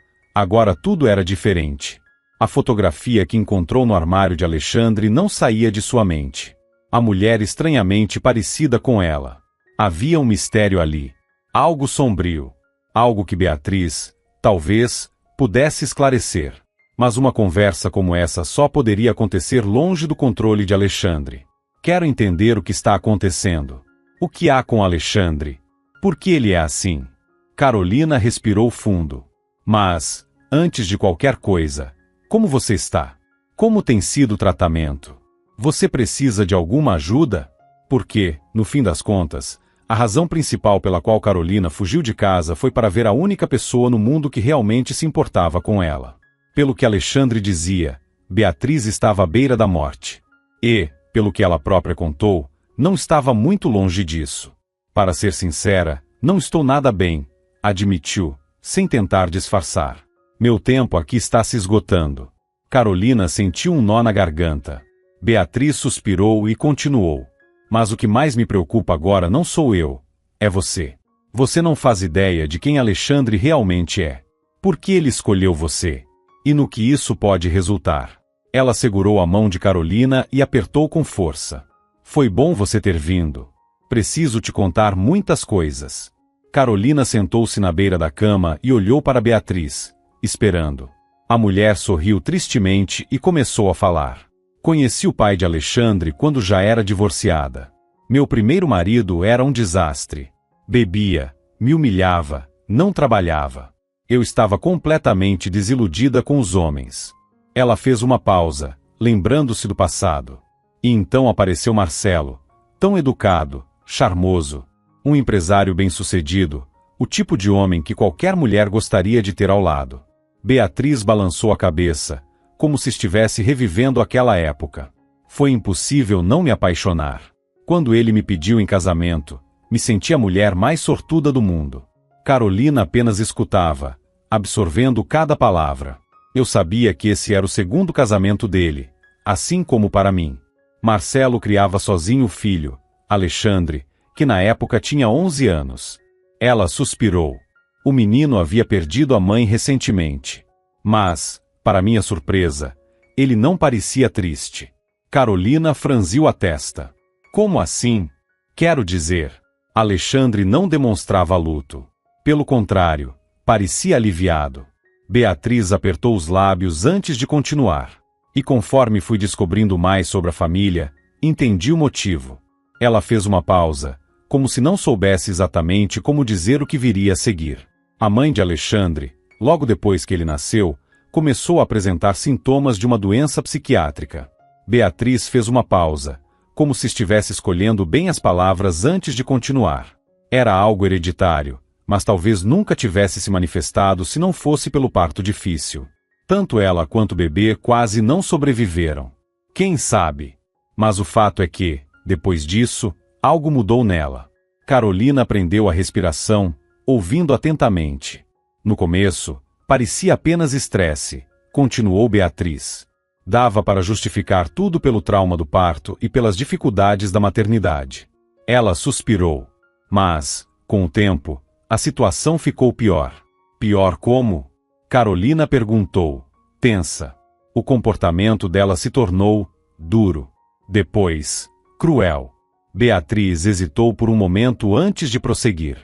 tudo era diferente. A fotografia que encontrou no armário de Alexandre não saía de sua mente. A mulher estranhamente parecida com ela. Havia um mistério ali. Algo sombrio. Algo que Beatriz, talvez, pudesse esclarecer. Mas uma conversa como essa só poderia acontecer longe do controle de Alexandre. Quero entender o que está acontecendo. O que há com Alexandre? Por que ele é assim? Carolina respirou fundo. Mas, antes de qualquer coisa, como você está? Como tem sido o tratamento? Você precisa de alguma ajuda? Porque, no fim das contas, a razão principal pela qual Carolina fugiu de casa foi para ver a única pessoa no mundo que realmente se importava com ela. Pelo que Alexandre dizia, Beatriz estava à beira da morte. E, pelo que ela própria contou, não estava muito longe disso. Para ser sincera, não estou nada bem, admitiu, sem tentar disfarçar. Meu tempo aqui está se esgotando. Carolina sentiu um nó na garganta. Beatriz suspirou e continuou. Mas o que mais me preocupa agora não sou eu, é você. Você não faz ideia de quem Alexandre realmente é. Por que ele escolheu você? E no que isso pode resultar? Ela segurou a mão de Carolina e apertou com força. Foi bom você ter vindo. Preciso te contar muitas coisas. Carolina sentou-se na beira da cama e olhou para Beatriz, esperando. A mulher sorriu tristemente e começou a falar. Conheci o pai de Alexandre quando já era divorciada. Meu primeiro marido era um desastre. Bebia, me humilhava, não trabalhava. Eu estava completamente desiludida com os homens. Ela fez uma pausa, lembrando-se do passado. E então apareceu Marcelo, tão educado, charmoso, um empresário bem-sucedido, o tipo de homem que qualquer mulher gostaria de ter ao lado. Beatriz balançou a cabeça, como se estivesse revivendo aquela época. Foi impossível não me apaixonar. Quando ele me pediu em casamento, me senti a mulher mais sortuda do mundo. Carolina apenas escutava, absorvendo cada palavra. Eu sabia que esse era o segundo casamento dele, assim como para mim. Marcelo criava sozinho o filho, Alexandre, que na época tinha 11 anos. Ela suspirou. O menino havia perdido a mãe recentemente. Mas, para minha surpresa, ele não parecia triste. Carolina franziu a testa. Como assim? Quero dizer, Alexandre não demonstrava luto. Pelo contrário, parecia aliviado. Beatriz apertou os lábios antes de continuar. E conforme fui descobrindo mais sobre a família, entendi o motivo. Ela fez uma pausa, como se não soubesse exatamente como dizer o que viria a seguir. A mãe de Alexandre, logo depois que ele nasceu, começou a apresentar sintomas de uma doença psiquiátrica. Beatriz fez uma pausa, como se estivesse escolhendo bem as palavras antes de continuar. Era algo hereditário, mas talvez nunca tivesse se manifestado se não fosse pelo parto difícil. Tanto ela quanto o bebê quase não sobreviveram. Quem sabe? Mas o fato é que, depois disso, algo mudou nela. Carolina prendeu a respiração, ouvindo atentamente. No começo, parecia apenas estresse, continuou Beatriz. Dava para justificar tudo pelo trauma do parto e pelas dificuldades da maternidade. Ela suspirou. Mas, com o tempo, a situação ficou pior. Pior como? Carolina perguntou, tensa. O comportamento dela se tornou duro. Depois, cruel. Beatriz hesitou por um momento antes de prosseguir.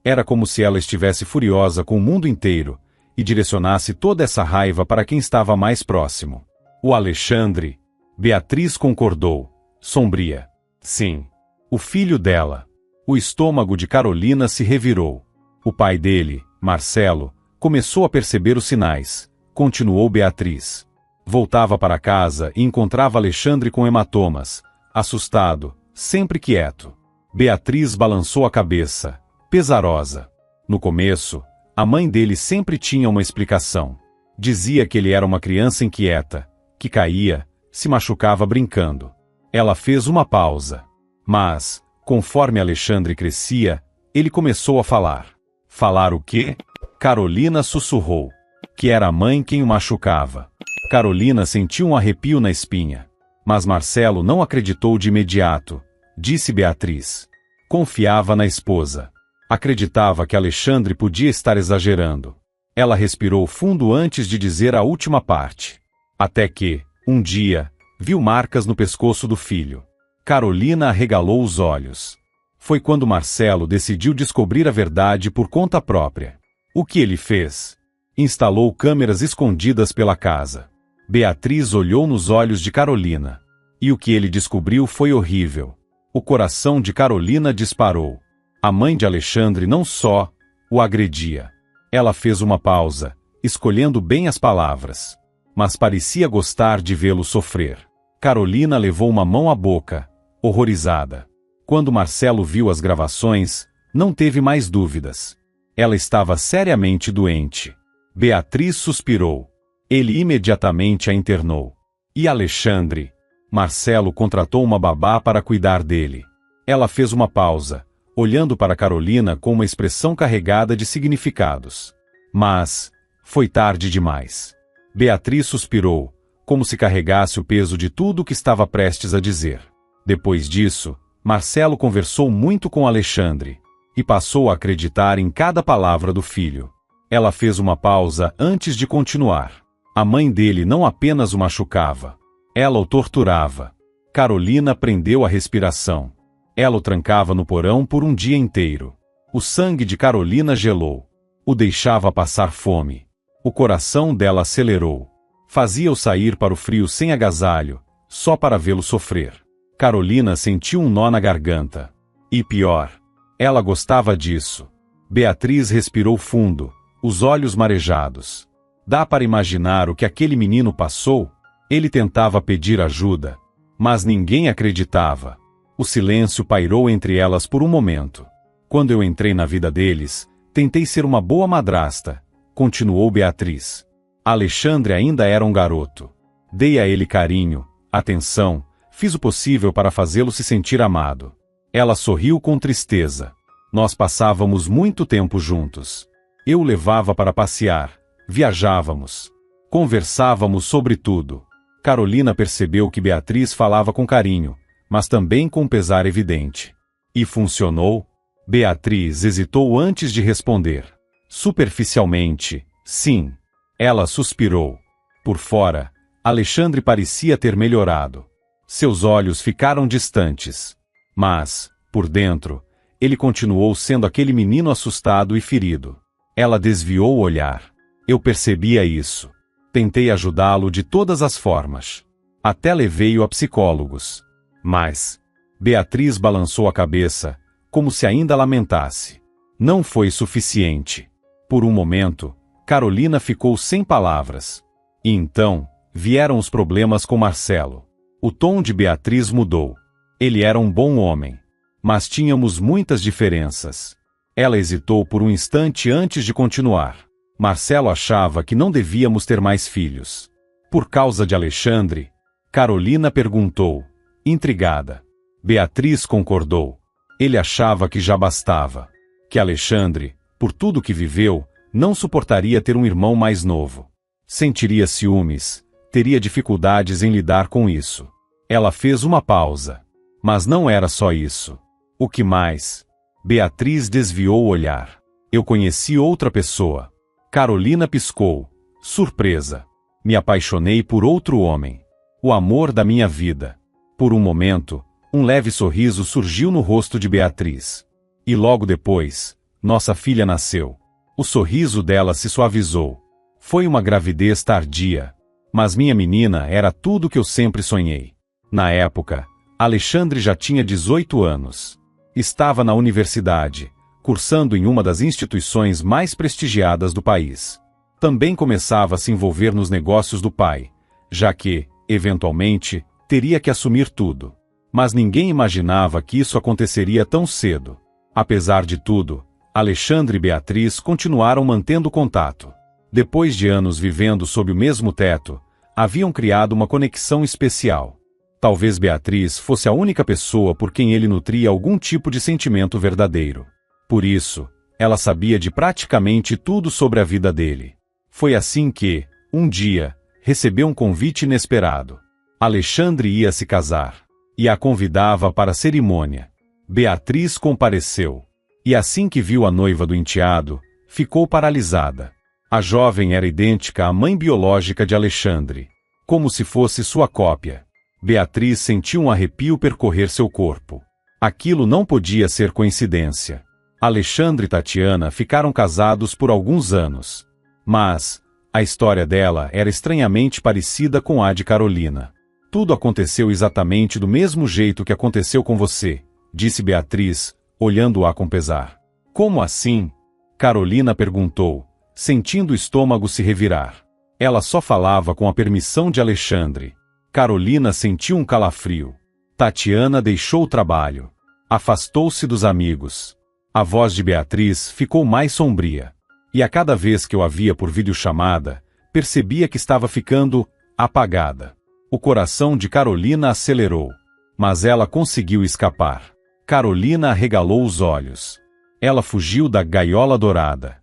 Era como se ela estivesse furiosa com o mundo inteiro e direcionasse toda essa raiva para quem estava mais próximo. O Alexandre. Beatriz concordou, sombria. Sim. O filho dela. O estômago de Carolina se revirou. O pai dele, Marcelo, começou a perceber os sinais, continuou Beatriz. Voltava para casa e encontrava Alexandre com hematomas, assustado, sempre quieto. Beatriz balançou a cabeça. pesarosa. No começo, a mãe dele sempre tinha uma explicação. Dizia que ele era uma criança inquieta, que caía, se machucava brincando. Ela fez uma pausa. Mas, conforme Alexandre crescia, ele começou a falar. Falar o quê? Carolina sussurrou. Que era a mãe quem o machucava. Carolina sentiu um arrepio na espinha. Mas Marcelo não acreditou de imediato, disse Beatriz. Confiava na esposa. Acreditava que Alexandre podia estar exagerando. Ela respirou fundo antes de dizer a última parte. Até que, um dia, viu marcas no pescoço do filho. Carolina arregalou os olhos. Foi quando Marcelo decidiu descobrir a verdade por conta própria. O que ele fez? Instalou câmeras escondidas pela casa. Beatriz olhou nos olhos de Carolina. E o que ele descobriu foi horrível. O coração de Carolina disparou. A mãe de Alexandre não só o agredia. Ela fez uma pausa, escolhendo bem as palavras. Mas parecia gostar de vê-lo sofrer. Carolina levou uma mão à boca, horrorizada. Quando Marcelo viu as gravações, não teve mais dúvidas. Ela estava seriamente doente. Beatriz suspirou. Ele imediatamente a internou. E Alexandre? Marcelo contratou uma babá para cuidar dele. Ela fez uma pausa, olhando para Carolina com uma expressão carregada de significados. Mas, foi tarde demais. Beatriz suspirou, como se carregasse o peso de tudo o que estava prestes a dizer. Depois disso, Marcelo conversou muito com Alexandre, e passou a acreditar em cada palavra do filho. Ela fez uma pausa antes de continuar. A mãe dele não apenas o machucava, ela o torturava. Carolina prendeu a respiração. Ela o trancava no porão por um dia inteiro. O sangue de Carolina gelou. O deixava passar fome. O coração dela acelerou. Fazia-o sair para o frio sem agasalho, só para vê-lo sofrer. Carolina sentiu um nó na garganta. E pior, ela gostava disso. Beatriz respirou fundo, os olhos marejados. Dá para imaginar o que aquele menino passou? Ele tentava pedir ajuda, mas ninguém acreditava. O silêncio pairou entre elas por um momento. Quando eu entrei na vida deles, tentei ser uma boa madrasta, continuou Beatriz. Alexandre ainda era um garoto. Dei a ele carinho, atenção, fiz o possível para fazê-lo se sentir amado. Ela sorriu com tristeza. Nós passávamos muito tempo juntos. Eu o levava para passear, viajávamos, conversávamos sobre tudo. Carolina percebeu que Beatriz falava com carinho, mas também com pesar evidente. E funcionou? Beatriz hesitou antes de responder. Superficialmente, sim. Ela suspirou. Por fora, Alexandre parecia ter melhorado. Seus olhos ficaram distantes. Mas, por dentro, ele continuou sendo aquele menino assustado e ferido. Ela desviou o olhar. Eu percebia isso. Tentei ajudá-lo de todas as formas. Até levei-o a psicólogos. Mas, Beatriz balançou a cabeça, como se ainda lamentasse. Não foi suficiente. Por um momento, Carolina ficou sem palavras. E então, vieram os problemas com Marcelo. O tom de Beatriz mudou. Ele era um bom homem. Mas tínhamos muitas diferenças. Ela hesitou por um instante antes de continuar. Marcelo achava que não devíamos ter mais filhos. Por causa de Alexandre? Carolina perguntou, intrigada. Beatriz concordou. Ele achava que já bastava. Que Alexandre, por tudo que viveu, não suportaria ter um irmão mais novo. Sentiria ciúmes, teria dificuldades em lidar com isso. Ela fez uma pausa. Mas não era só isso. O que mais? Beatriz desviou o olhar. Eu conheci outra pessoa. Carolina piscou, surpresa. Me apaixonei por outro homem. O amor da minha vida. Por um momento, um leve sorriso surgiu no rosto de Beatriz. E logo depois, nossa filha nasceu. O sorriso dela se suavizou. Foi uma gravidez tardia. Mas minha menina era tudo o que eu sempre sonhei. Na época, Alexandre já tinha 18 anos. Estava na universidade, cursando em uma das instituições mais prestigiadas do país. Também começava a se envolver nos negócios do pai, já que, eventualmente, teria que assumir tudo. Mas ninguém imaginava que isso aconteceria tão cedo. Apesar de tudo, Alexandre e Beatriz continuaram mantendo contato. Depois de anos vivendo sob o mesmo teto, haviam criado uma conexão especial. Talvez Beatriz fosse a única pessoa por quem ele nutria algum tipo de sentimento verdadeiro. Por isso, ela sabia de praticamente tudo sobre a vida dele. Foi assim que, um dia, recebeu um convite inesperado. Alexandre ia se casar, e a convidava para a cerimônia. Beatriz compareceu, e assim que viu a noiva do enteado, ficou paralisada. A jovem era idêntica à mãe biológica de Alexandre, como se fosse sua cópia. Beatriz sentiu um arrepio percorrer seu corpo. Aquilo não podia ser coincidência. Alexandre e Tatiana ficaram casados por alguns anos. Mas a história dela era estranhamente parecida com a de Carolina. Tudo aconteceu exatamente do mesmo jeito que aconteceu com você, disse Beatriz, olhando-a com pesar. Como assim? Carolina perguntou, sentindo o estômago se revirar. Ela só falava com a permissão de Alexandre. Carolina sentiu um calafrio. Tatiana deixou o trabalho. Afastou-se dos amigos. A voz de Beatriz ficou mais sombria. E a cada vez que eu a via por videochamada, percebia que estava ficando apagada. O coração de Carolina acelerou. Mas ela conseguiu escapar. Carolina arregalou os olhos. Ela fugiu da gaiola dourada.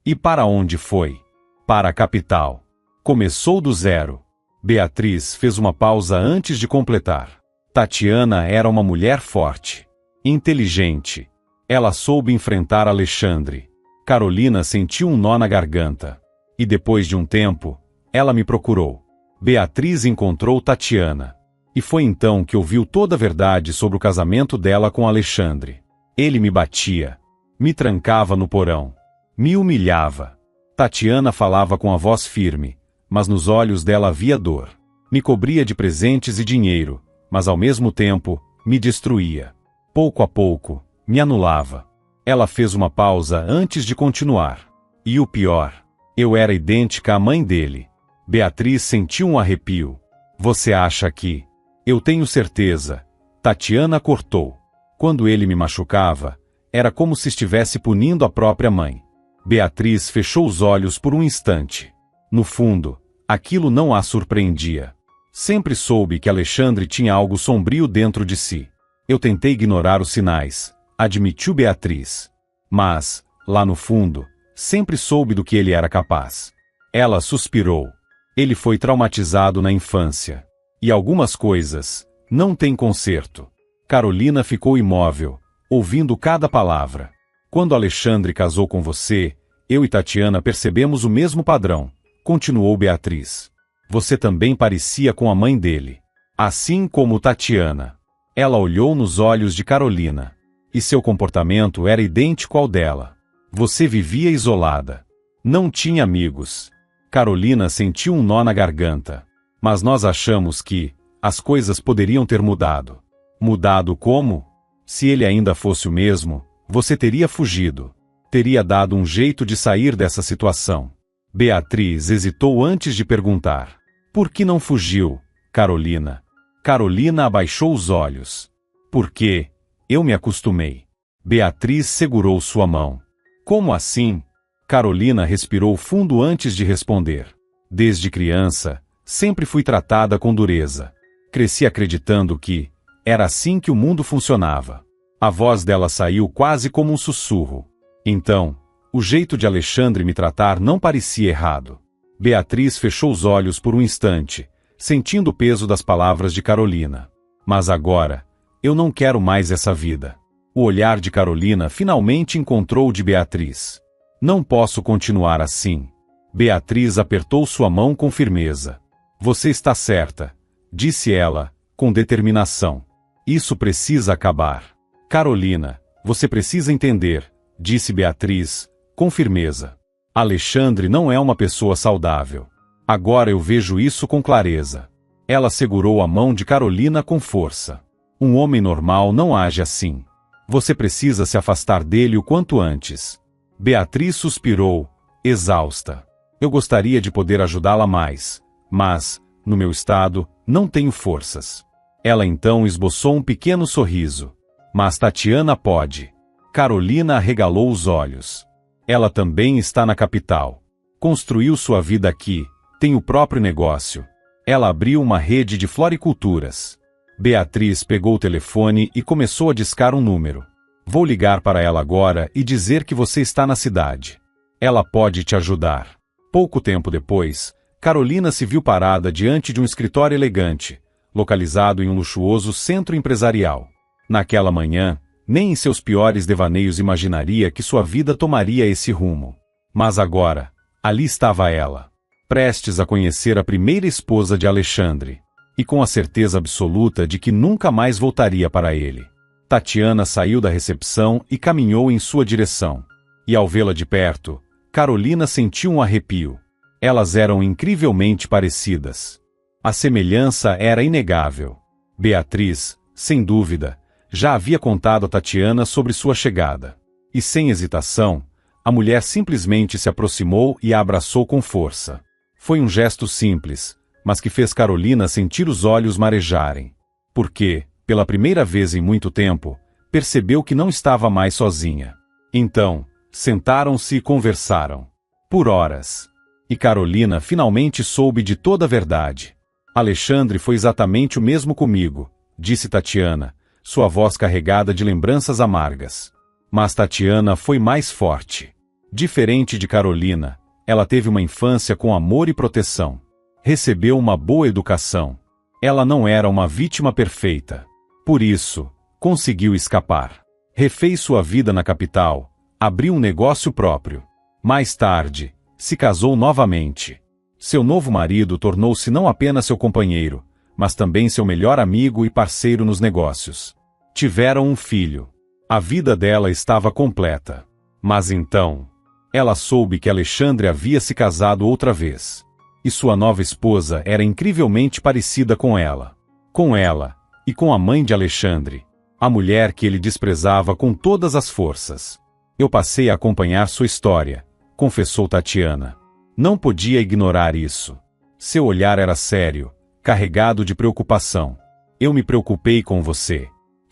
E para onde foi? Para a capital. Começou do zero. Beatriz fez uma pausa antes de completar. Tatiana era uma mulher forte, inteligente. Ela soube enfrentar Alexandre. Carolina sentiu um nó na garganta. E depois de um tempo, ela me procurou. Beatriz encontrou Tatiana. E foi então que ouviu toda a verdade sobre o casamento dela com Alexandre. Ele me batia. Me trancava no porão. Me humilhava. Tatiana falava com a voz firme, mas nos olhos dela havia dor. Me cobria de presentes e dinheiro, mas ao mesmo tempo, me destruía. Pouco a pouco, me anulava. Ela fez uma pausa antes de continuar. E o pior, eu era idêntica à mãe dele. Beatriz sentiu um arrepio. Você acha que... Eu tenho certeza. Tatiana cortou. Quando ele me machucava, era como se estivesse punindo a própria mãe. Beatriz fechou os olhos por um instante. No fundo, aquilo não a surpreendia. Sempre soube que Alexandre tinha algo sombrio dentro de si. Eu tentei ignorar os sinais, admitiu Beatriz. Mas, lá no fundo, sempre soube do que ele era capaz. Ela suspirou. Ele foi traumatizado na infância. E algumas coisas não têm conserto. Carolina ficou imóvel, ouvindo cada palavra. Quando Alexandre casou com você, eu e Tatiana percebemos o mesmo padrão, continuou Beatriz. Você também parecia com a mãe dele. Assim como Tatiana. Ela olhou nos olhos de Carolina. E seu comportamento era idêntico ao dela. Você vivia isolada. Não tinha amigos. Carolina sentiu um nó na garganta. Mas nós achamos que as coisas poderiam ter mudado. Mudado como? Se ele ainda fosse o mesmo, você teria fugido. Teria dado um jeito de sair dessa situação. Beatriz hesitou antes de perguntar. Por que não fugiu, Carolina? Carolina abaixou os olhos. Porque eu me acostumei. Beatriz segurou sua mão. Como assim? Carolina respirou fundo antes de responder. Desde criança, sempre fui tratada com dureza. Cresci acreditando que era assim que o mundo funcionava. A voz dela saiu quase como um sussurro. Então, o jeito de Alexandre me tratar não parecia errado. Beatriz fechou os olhos por um instante, sentindo o peso das palavras de Carolina. Mas agora, eu não quero mais essa vida. O olhar de Carolina finalmente encontrou o de Beatriz. Não posso continuar assim. Beatriz apertou sua mão com firmeza. Você está certa, disse ela, com determinação. Isso precisa acabar. Carolina, você precisa entender, disse Beatriz, com firmeza. Alexandre não é uma pessoa saudável. Agora eu vejo isso com clareza. Ela segurou a mão de Carolina com força. Um homem normal não age assim. Você precisa se afastar dele o quanto antes. Beatriz suspirou, exausta. Eu gostaria de poder ajudá-la mais, mas, no meu estado, não tenho forças. Ela então esboçou um pequeno sorriso. Mas Tatiana pode. Carolina arregalou os olhos. Ela também está na capital. Construiu sua vida aqui, tem o próprio negócio. Ela abriu uma rede de floriculturas. Beatriz pegou o telefone e começou a discar um número. Vou ligar para ela agora e dizer que você está na cidade. Ela pode te ajudar. Pouco tempo depois, Carolina se viu parada diante de um escritório elegante, localizado em um luxuoso centro empresarial. Naquela manhã, nem em seus piores devaneios imaginaria que sua vida tomaria esse rumo. Mas agora, ali estava ela, prestes a conhecer a primeira esposa de Alexandre, e com a certeza absoluta de que nunca mais voltaria para ele. Tatiana saiu da recepção e caminhou em sua direção. E ao vê-la de perto, Carolina sentiu um arrepio. Elas eram incrivelmente parecidas. A semelhança era inegável. Beatriz, sem dúvida, já havia contado a Tatiana sobre sua chegada. E sem hesitação, a mulher simplesmente se aproximou e a abraçou com força. Foi um gesto simples, mas que fez Carolina sentir os olhos marejarem. Porque, pela primeira vez em muito tempo, percebeu que não estava mais sozinha. Então, sentaram-se e conversaram. Por horas. E Carolina finalmente soube de toda a verdade. Alexandre foi exatamente o mesmo comigo, disse Tatiana, sua voz carregada de lembranças amargas. Mas Tatiana foi mais forte. Diferente de Carolina, ela teve uma infância com amor e proteção. Recebeu uma boa educação. Ela não era uma vítima perfeita. Por isso, conseguiu escapar. Refez sua vida na capital, abriu um negócio próprio. Mais tarde, se casou novamente. Seu novo marido tornou-se não apenas seu companheiro, mas também seu melhor amigo e parceiro nos negócios. Tiveram um filho. A vida dela estava completa. Mas então, ela soube que Alexandre havia se casado outra vez. E sua nova esposa era incrivelmente parecida com ela. Com ela, e com a mãe de Alexandre, a mulher que ele desprezava com todas as forças. Eu passei a acompanhar sua história, confessou Tatiana. Não podia ignorar isso. Seu olhar era sério, carregado de preocupação. Eu me preocupei com você.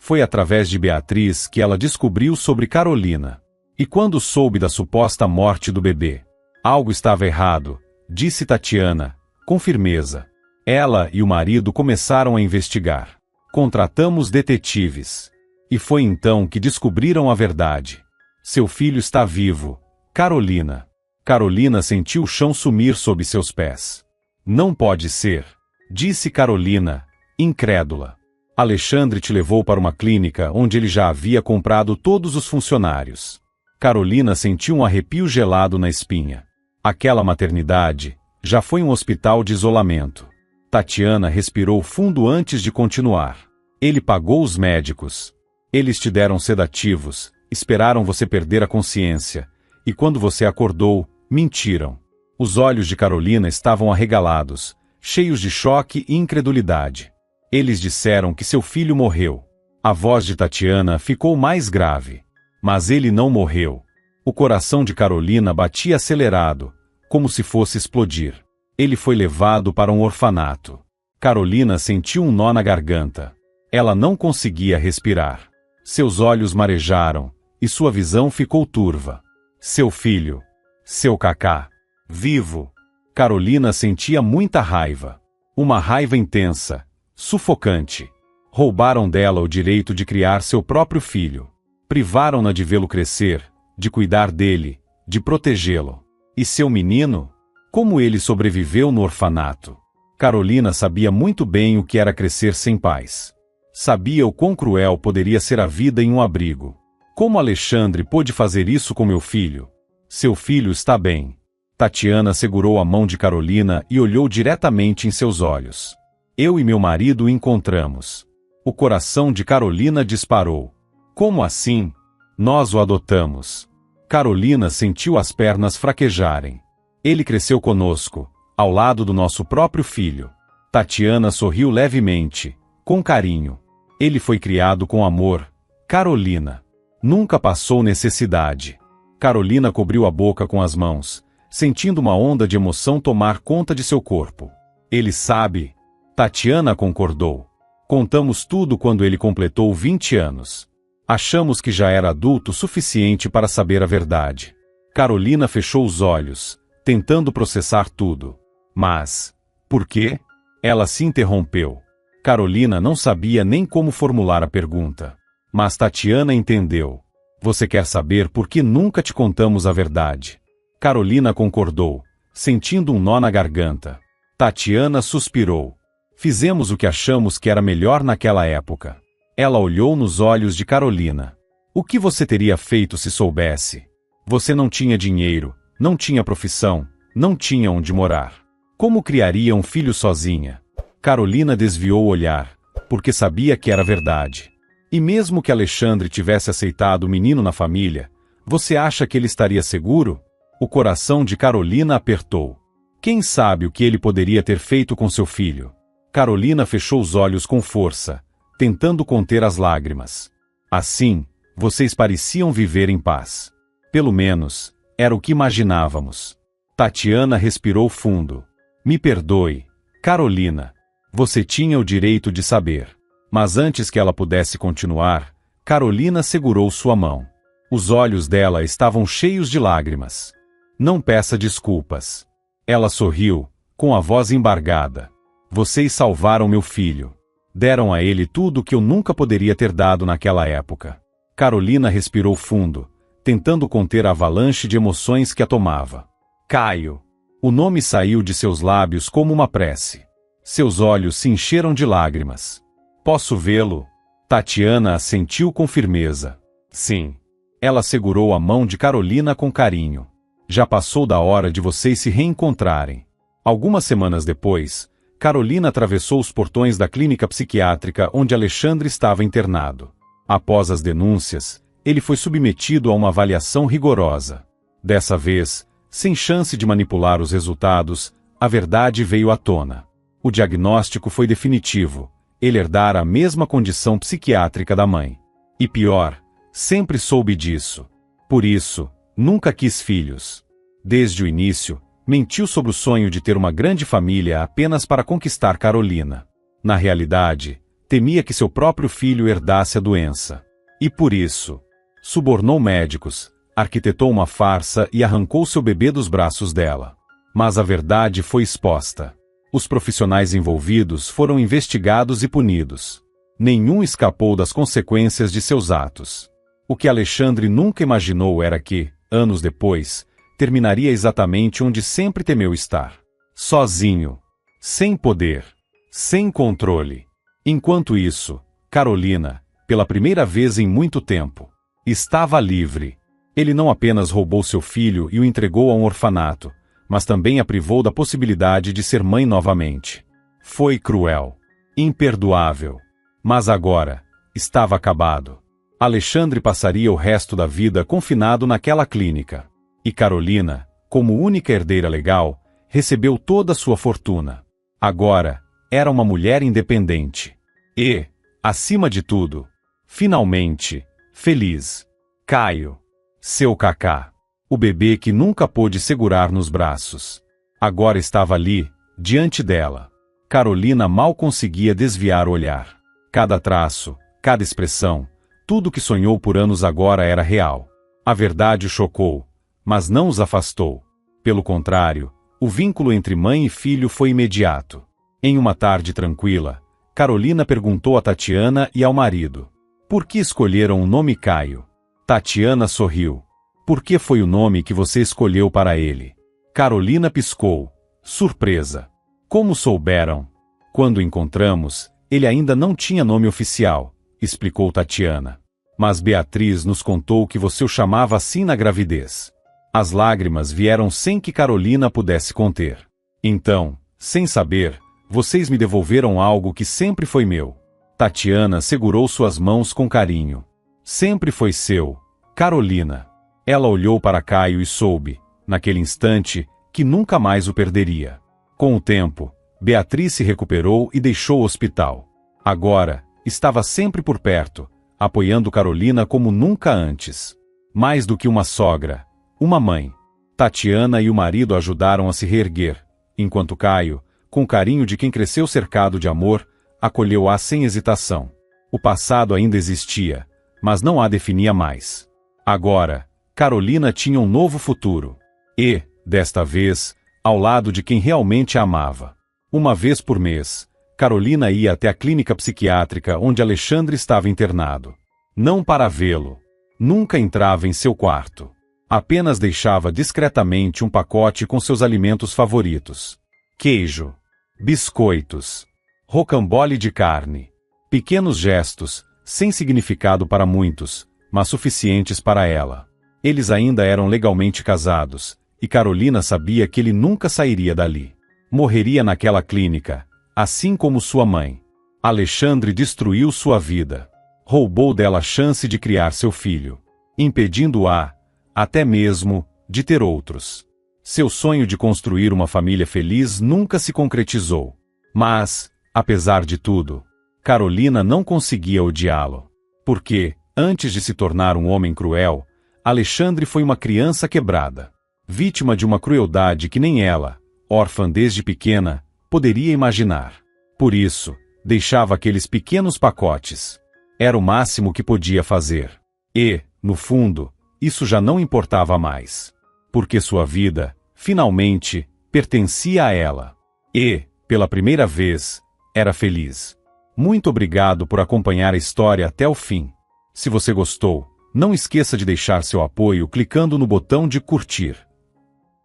Foi através de Beatriz que ela descobriu sobre Carolina. E quando soube da suposta morte do bebê, algo estava errado, disse Tatiana, com firmeza. Ela e o marido começaram a investigar. Contratamos detetives. E foi então que descobriram a verdade. Seu filho está vivo, Carolina. Carolina sentiu o chão sumir sob seus pés. Não pode ser, disse Carolina, incrédula. Alexandre te levou para uma clínica onde ele já havia comprado todos os funcionários. Carolina sentiu um arrepio gelado na espinha. Aquela maternidade já foi um hospital de isolamento. Tatiana respirou fundo antes de continuar. Ele pagou os médicos. Eles te deram sedativos, esperaram você perder a consciência, e quando você acordou, mentiram. Os olhos de Carolina estavam arregalados, cheios de choque e incredulidade. Eles disseram que seu filho morreu. A voz de Tatiana ficou mais grave. Mas ele não morreu. O coração de Carolina batia acelerado, como se fosse explodir. Ele foi levado para um orfanato. Carolina sentiu um nó na garganta. Ela não conseguia respirar. Seus olhos marejaram, e sua visão ficou turva. Seu filho. Seu Cacá. Vivo. Carolina sentia muita raiva. Uma raiva intensa, sufocante. Roubaram dela o direito de criar seu próprio filho. Privaram-na de vê-lo crescer, de cuidar dele, de protegê-lo. E seu menino? Como ele sobreviveu no orfanato? Carolina sabia muito bem o que era crescer sem pais. Sabia o quão cruel poderia ser a vida em um abrigo. Como Alexandre pôde fazer isso com meu filho? Seu filho está bem. Tatiana segurou a mão de Carolina e olhou diretamente em seus olhos. Eu e meu marido o encontramos. O coração de Carolina disparou. Como assim? Nós o adotamos. Carolina sentiu as pernas fraquejarem. Ele cresceu conosco, ao lado do nosso próprio filho. Tatiana sorriu levemente, com carinho. Ele foi criado com amor. Carolina. Nunca passou necessidade. Carolina cobriu a boca com as mãos, sentindo uma onda de emoção tomar conta de seu corpo. Ele sabe. Tatiana concordou. Contamos tudo quando ele completou 20 anos. Achamos que já era adulto o suficiente para saber a verdade. Carolina fechou os olhos, tentando processar tudo. Mas, por quê? Ela se interrompeu. Carolina não sabia nem como formular a pergunta. Mas Tatiana entendeu. Você quer saber por que nunca te contamos a verdade? Carolina concordou, sentindo um nó na garganta. Tatiana suspirou. Fizemos o que achamos que era melhor naquela época. Ela olhou nos olhos de Carolina. O que você teria feito se soubesse? Você não tinha dinheiro, não tinha profissão, não tinha onde morar. Como criaria um filho sozinha? Carolina desviou o olhar, porque sabia que era verdade. E mesmo que Alexandre tivesse aceitado o menino na família, você acha que ele estaria seguro? O coração de Carolina apertou. Quem sabe o que ele poderia ter feito com seu filho? Carolina fechou os olhos com força, tentando conter as lágrimas. Assim, vocês pareciam viver em paz. Pelo menos, era o que imaginávamos. Tatiana respirou fundo. Me perdoe, Carolina. Você tinha o direito de saber. Mas antes que ela pudesse continuar, Carolina segurou sua mão. Os olhos dela estavam cheios de lágrimas. Não peça desculpas. Ela sorriu, com a voz embargada. Vocês salvaram meu filho. Deram a ele tudo o que eu nunca poderia ter dado naquela época. Carolina respirou fundo, tentando conter a avalanche de emoções que a tomava. Caio. O nome saiu de seus lábios como uma prece. Seus olhos se encheram de lágrimas. Posso vê-lo? Tatiana assentiu com firmeza. Sim. Ela segurou a mão de Carolina com carinho. Já passou da hora de vocês se reencontrarem. Algumas semanas depois, Carolina atravessou os portões da clínica psiquiátrica onde Alexandre estava internado. Após as denúncias, ele foi submetido a uma avaliação rigorosa. Dessa vez, sem chance de manipular os resultados, a verdade veio à tona. O diagnóstico foi definitivo. Ele herdara a mesma condição psiquiátrica da mãe. E pior, sempre soube disso. Por isso, nunca quis filhos. Desde o início, mentiu sobre o sonho de ter uma grande família apenas para conquistar Carolina. Na realidade, temia que seu próprio filho herdasse a doença. E por isso, subornou médicos, arquitetou uma farsa e arrancou seu bebê dos braços dela. Mas a verdade foi exposta. Os profissionais envolvidos foram investigados e punidos. Nenhum escapou das consequências de seus atos. O que Alexandre nunca imaginou era que, anos depois, terminaria exatamente onde sempre temeu estar. Sozinho. Sem poder. Sem controle. Enquanto isso, Carolina, pela primeira vez em muito tempo, estava livre. Ele não apenas roubou seu filho e o entregou a um orfanato, mas também a privou da possibilidade de ser mãe novamente. Foi cruel. Imperdoável. Mas agora, estava acabado. Alexandre passaria o resto da vida confinado naquela clínica. E Carolina, como única herdeira legal, recebeu toda a sua fortuna. Agora, era uma mulher independente. E, acima de tudo, finalmente, feliz. Caio. Seu Cacá. O bebê que nunca pôde segurar nos braços. Agora estava ali, diante dela. Carolina mal conseguia desviar o olhar. Cada traço, cada expressão, tudo que sonhou por anos agora era real. A verdade o chocou, mas não os afastou. Pelo contrário, o vínculo entre mãe e filho foi imediato. Em uma tarde tranquila, Carolina perguntou a Tatiana e ao marido: por que escolheram o nome Caio? Tatiana sorriu. Por que foi o nome que você escolheu para ele? Carolina piscou. Surpresa. Como souberam? Quando o encontramos, ele ainda não tinha nome oficial, explicou Tatiana. Mas Beatriz nos contou que você o chamava assim na gravidez. As lágrimas vieram sem que Carolina pudesse conter. Então, sem saber, vocês me devolveram algo que sempre foi meu. Tatiana segurou suas mãos com carinho. Sempre foi seu, Carolina. Ela olhou para Caio e soube, naquele instante, que nunca mais o perderia. Com o tempo, Beatriz se recuperou e deixou o hospital. Agora, estava sempre por perto, apoiando Carolina como nunca antes. Mais do que uma sogra, uma mãe. Tatiana e o marido ajudaram a se reerguer, enquanto Caio, com o carinho de quem cresceu cercado de amor, acolheu-a sem hesitação. O passado ainda existia, mas não a definia mais. Agora, Carolina tinha um novo futuro. E, desta vez, ao lado de quem realmente a amava. Uma vez por mês, Carolina ia até a clínica psiquiátrica onde Alexandre estava internado. Não para vê-lo. Nunca entrava em seu quarto. Apenas deixava discretamente um pacote com seus alimentos favoritos. Queijo, biscoitos, rocambole de carne. Pequenos gestos, sem significado para muitos, mas suficientes para ela. Eles ainda eram legalmente casados, e Carolina sabia que ele nunca sairia dali. Morreria naquela clínica, assim como sua mãe. Alexandre destruiu sua vida. Roubou dela a chance de criar seu filho, impedindo-a, até mesmo, de ter outros. Seu sonho de construir uma família feliz nunca se concretizou. Mas, apesar de tudo, Carolina não conseguia odiá-lo. Porque, antes de se tornar um homem cruel, Alexandre foi uma criança quebrada. Vítima de uma crueldade que nem ela, órfã desde pequena, poderia imaginar. Por isso, deixava aqueles pequenos pacotes. Era o máximo que podia fazer. E, no fundo, isso já não importava mais. Porque sua vida, finalmente, pertencia a ela. E, pela primeira vez, era feliz. Muito obrigado por acompanhar a história até o fim. Se você gostou, não esqueça de deixar seu apoio clicando no botão de curtir.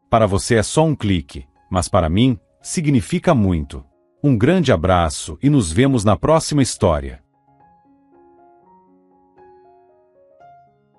Para você é só um clique, mas para mim, significa muito. Um grande abraço e nos vemos na próxima história.